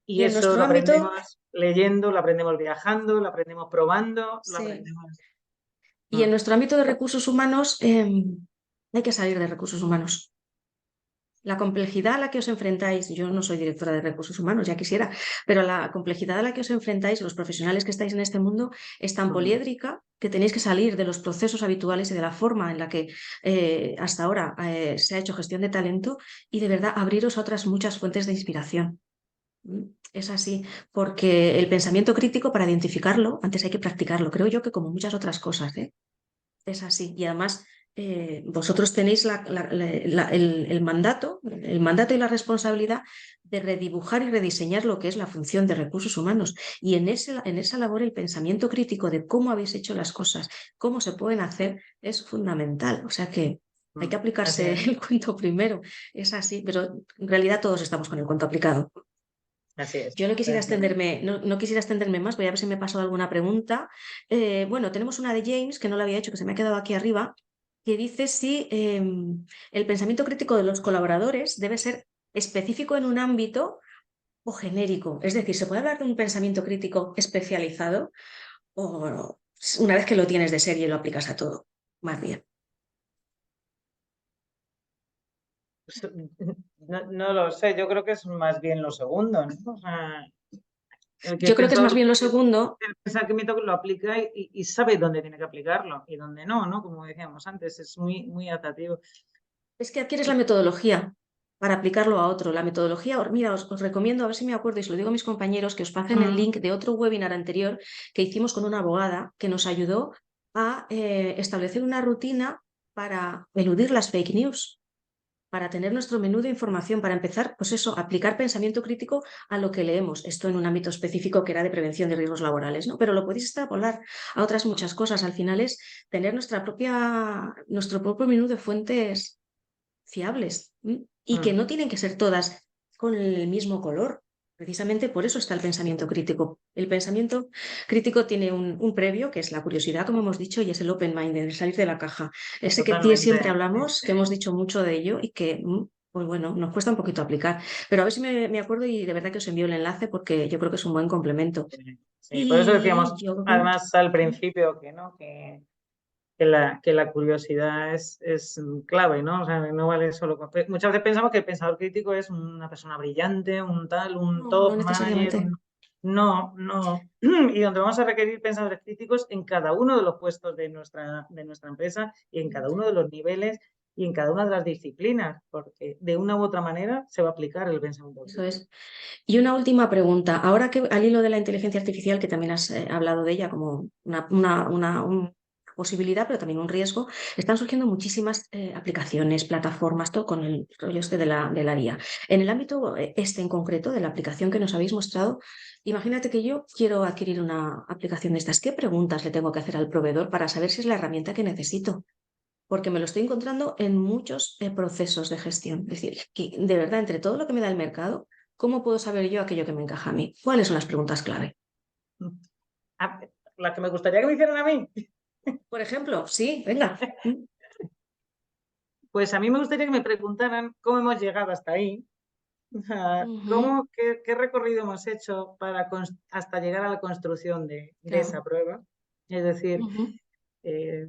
Y Y en eso nuestro lo ámbito, aprendemos leyendo, lo aprendemos viajando, lo aprendemos probando, lo sí. aprendemos. Y en nuestro ámbito de recursos humanos, hay que salir de recursos humanos. La complejidad a la que os enfrentáis, yo no soy directora de recursos humanos, ya quisiera, pero la complejidad a la que os enfrentáis, los profesionales que estáis en este mundo, es tan Mm. poliédrica que tenéis que salir de los procesos habituales y de la forma en la que hasta ahora se ha hecho gestión de talento y de verdad abriros a otras muchas fuentes de inspiración. Es así, porque el pensamiento crítico, para identificarlo, antes hay que practicarlo, creo yo que como muchas otras cosas, ¿eh? Es así. Y además, vosotros tenéis el mandato y la responsabilidad de redibujar y rediseñar lo que es la función de recursos humanos. Y en esa labor el pensamiento crítico de cómo habéis hecho las cosas, cómo se pueden hacer, es fundamental. O sea que hay que Así aplicarse es, el cuento primero. Es así, pero en realidad todos estamos con el cuento aplicado. así es. Yo no quisiera Efectivamente. extenderme, no quisiera extenderme más, voy a ver si me pasó alguna pregunta. Bueno, tenemos una de James, que no la había hecho, que se me ha quedado aquí arriba, que dice si el pensamiento crítico de los colaboradores debe ser específico en un ámbito o genérico. Es decir, ¿se puede hablar de un pensamiento crítico especializado o una vez que lo tienes de serie lo aplicas a todo? Más bien. Pues, no lo sé, yo creo que es más bien lo segundo, ¿no? O sea, el que Yo creo que es más pensó bien lo segundo. el pensamiento que lo aplica y sabe dónde tiene que aplicarlo y dónde no, ¿no? Como decíamos antes, es muy adaptativo. Es que adquieres la metodología para aplicarlo a otro. La metodología, mira, os recomiendo, a ver si me acuerdo y se lo digo a mis compañeros, que os pasen el Mm. link de otro webinar anterior que hicimos con una abogada que nos ayudó a establecer una rutina para eludir las fake news, para tener nuestro menú de información, para empezar, pues eso, aplicar pensamiento crítico a lo que leemos. Esto en un ámbito específico que era de prevención de riesgos laborales, ¿no? Pero lo podéis extrapolar a otras muchas cosas. Al final es tener nuestro propio menú de fuentes fiables, y que Mm. no tienen que ser todas con el mismo color. Precisamente por eso está el pensamiento crítico. El pensamiento crítico tiene un previo, que es la curiosidad, como hemos dicho, y es el open mind, el salir de la caja. Ese que siempre Totalmente. hablamos, que hemos dicho mucho de ello y que, pues bueno, nos cuesta un poquito aplicar. Pero a ver si me acuerdo y de verdad que os envío el enlace porque yo creo que es un buen complemento. Sí, sí, por eso decíamos Y yo... además al principio que no, que la curiosidad es clave, ¿no? O sea, no vale solo. Muchas veces pensamos que el pensador crítico es una persona brillante, un tal, un No, no top manager. necesariamente. No, no. Y donde vamos a requerir pensadores críticos en cada uno de los puestos de nuestra empresa y en cada uno de los niveles y en cada una de las disciplinas, porque de una u otra manera se va a aplicar el pensamiento Eso crítico. es. Y una última pregunta. Ahora que al hilo de la inteligencia artificial, que también has hablado de ella como una posibilidad, pero también un riesgo, están surgiendo muchísimas aplicaciones, plataformas, todo con el rollo este de la IA. En el ámbito este en concreto, de la aplicación que nos habéis mostrado, imagínate que yo quiero adquirir una aplicación de estas. ¿Qué preguntas le tengo que hacer al proveedor para saber si es la herramienta que necesito? Porque me lo estoy encontrando en muchos procesos de gestión. Es decir, que de verdad, entre todo lo que me da el mercado, ¿cómo puedo saber yo aquello que me encaja a mí? ¿Cuáles son las preguntas clave? Ah, la que me gustaría que me hicieran a mí. Por ejemplo, sí, venga. Pues a mí me gustaría que me preguntaran cómo hemos llegado hasta ahí, Ujú, qué recorrido hemos hecho hasta llegar a la construcción de esa claro. prueba. Es decir, Ujú, eh,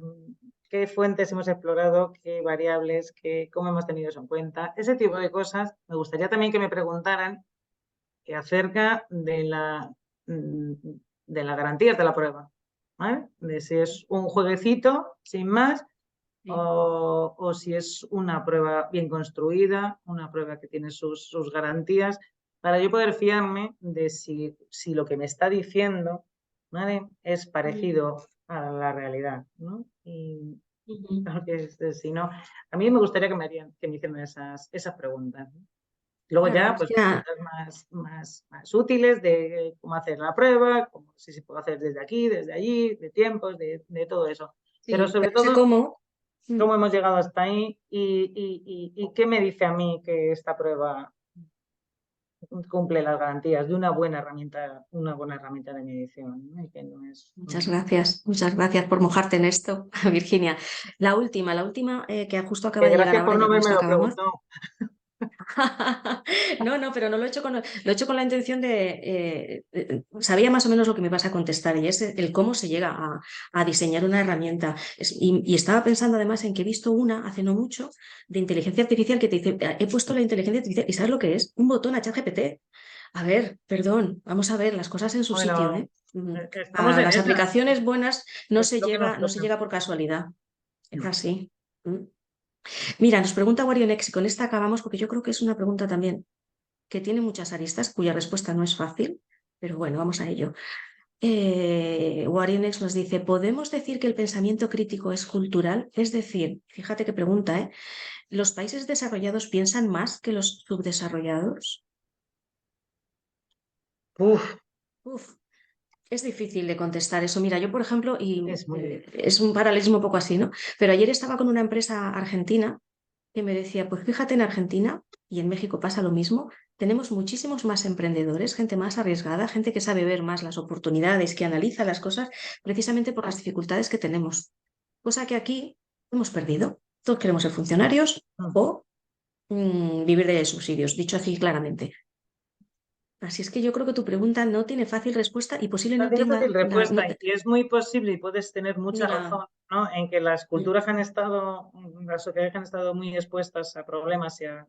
qué fuentes hemos explorado, qué variables, cómo hemos tenido eso en cuenta. Ese tipo de cosas. Me gustaría también que me preguntaran acerca mm, de las garantías de la prueba, ¿vale? De si es un jueguecito sin más sí. o si es una prueba bien construida, una prueba que tiene sus garantías, para yo poder fiarme de si lo que me está diciendo, ¿vale? Es Mm, parecido a la realidad, ¿no? Y ujú. porque si no, a mí me gustaría que me hicieran esas preguntas, ¿no? Luego Claro, ya, es pues que preguntas más útiles de cómo hacer la prueba, si se puede hacer desde aquí, desde allí, de tiempos, de todo eso. Pero sí, sobre pero ese todo, cómo. Mm, cómo hemos llegado hasta ahí y qué me dice a mí que esta prueba cumple las garantías de una buena herramienta de medición, ¿no? Y que no es Muchas gracias por mojarte en esto, Virginia. La última que justo acaba que de llegar gracias ahora, por no ya con haberme esto lo acabamos. preguntado. No, no, pero no lo he hecho con la intención sabía más o menos lo que me ibas a contestar y es el cómo se llega a diseñar una herramienta. Y estaba pensando además en que he visto una hace no mucho de inteligencia artificial que te dice, he puesto la inteligencia artificial y ¿sabes lo que es? Un botón a ChatGPT. A ver, perdón, vamos a ver las cosas en su sitio, Bueno, ¿eh? estamos A en las esa, aplicaciones buenas es lo que nos no se toca. llega por casualidad. Es así. Mm. Mira, nos pregunta Warionex y con esta acabamos porque yo creo que es una pregunta también que tiene muchas aristas, cuya respuesta no es fácil, pero bueno, vamos a ello. Warionex nos dice, ¿podemos decir que el pensamiento crítico es cultural? Es decir, fíjate qué pregunta, ¿eh? ¿Los países desarrollados piensan más que los subdesarrollados? Uf, Uf, es difícil de contestar eso. Mira, yo, por ejemplo, es muy difícil. es un paralelismo un poco así, ¿no? Pero ayer estaba con una empresa argentina que me decía, pues fíjate en Argentina y en México pasa lo mismo, tenemos muchísimos más emprendedores, gente más arriesgada, gente que sabe ver más las oportunidades, que analiza las cosas precisamente por las dificultades que tenemos. Cosa que aquí hemos perdido. Todos queremos ser funcionarios o vivir de subsidios, dicho así claramente. Así es que yo creo que tu pregunta no tiene fácil respuesta y posible No no tiene fácil tenga respuesta y es muy posible y puedes tener ni mucha la... razón, ¿no? En que las Mm, culturas las sociedades que han estado muy expuestas a problemas y a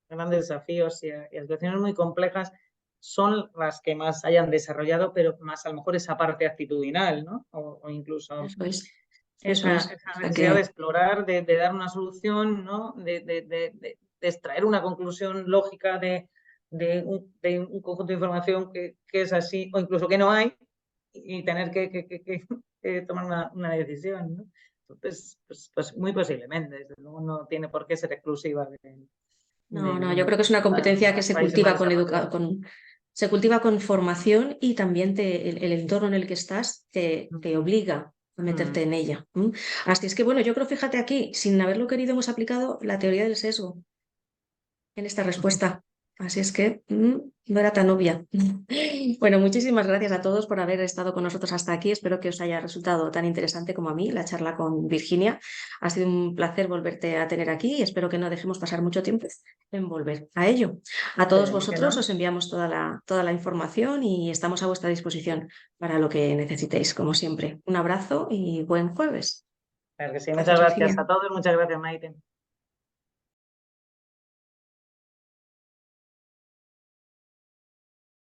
grandes desafíos y a situaciones muy complejas son las que más hayan desarrollado, pero más a lo mejor esa parte actitudinal, ¿no? O incluso eso es, eso esa, es. esa O sea necesidad de que explorar, de dar una solución, ¿no? De extraer una conclusión lógica de un conjunto de información que es así, o incluso que no hay, y tener que tomar una decisión, ¿no? Entonces, pues muy posiblemente, desde luego no tiene por qué ser exclusiva no, de no, yo creo que es una competencia que los países más desarrollados. se cultiva con formación y también el entorno en el que estás te obliga a meterte Mm. en ella. ¿M? Así es que, bueno, yo creo, fíjate aquí, sin haberlo querido, hemos aplicado la teoría del sesgo en esta respuesta. Así es que no era tan obvia. Bueno, muchísimas gracias a todos por haber estado con nosotros hasta aquí. Espero que os haya resultado tan interesante como a mí la charla con Virginia. Ha sido un placer volverte a tener aquí y espero que no dejemos pasar mucho tiempo en volver a ello. A todos Esperemos que vosotros no. os enviamos toda la información y estamos a vuestra disposición para lo que necesitéis, como siempre. Un abrazo y buen jueves. Claro que sí, muchas Gracias, gracias Virginia. a todos, muchas gracias, Maite.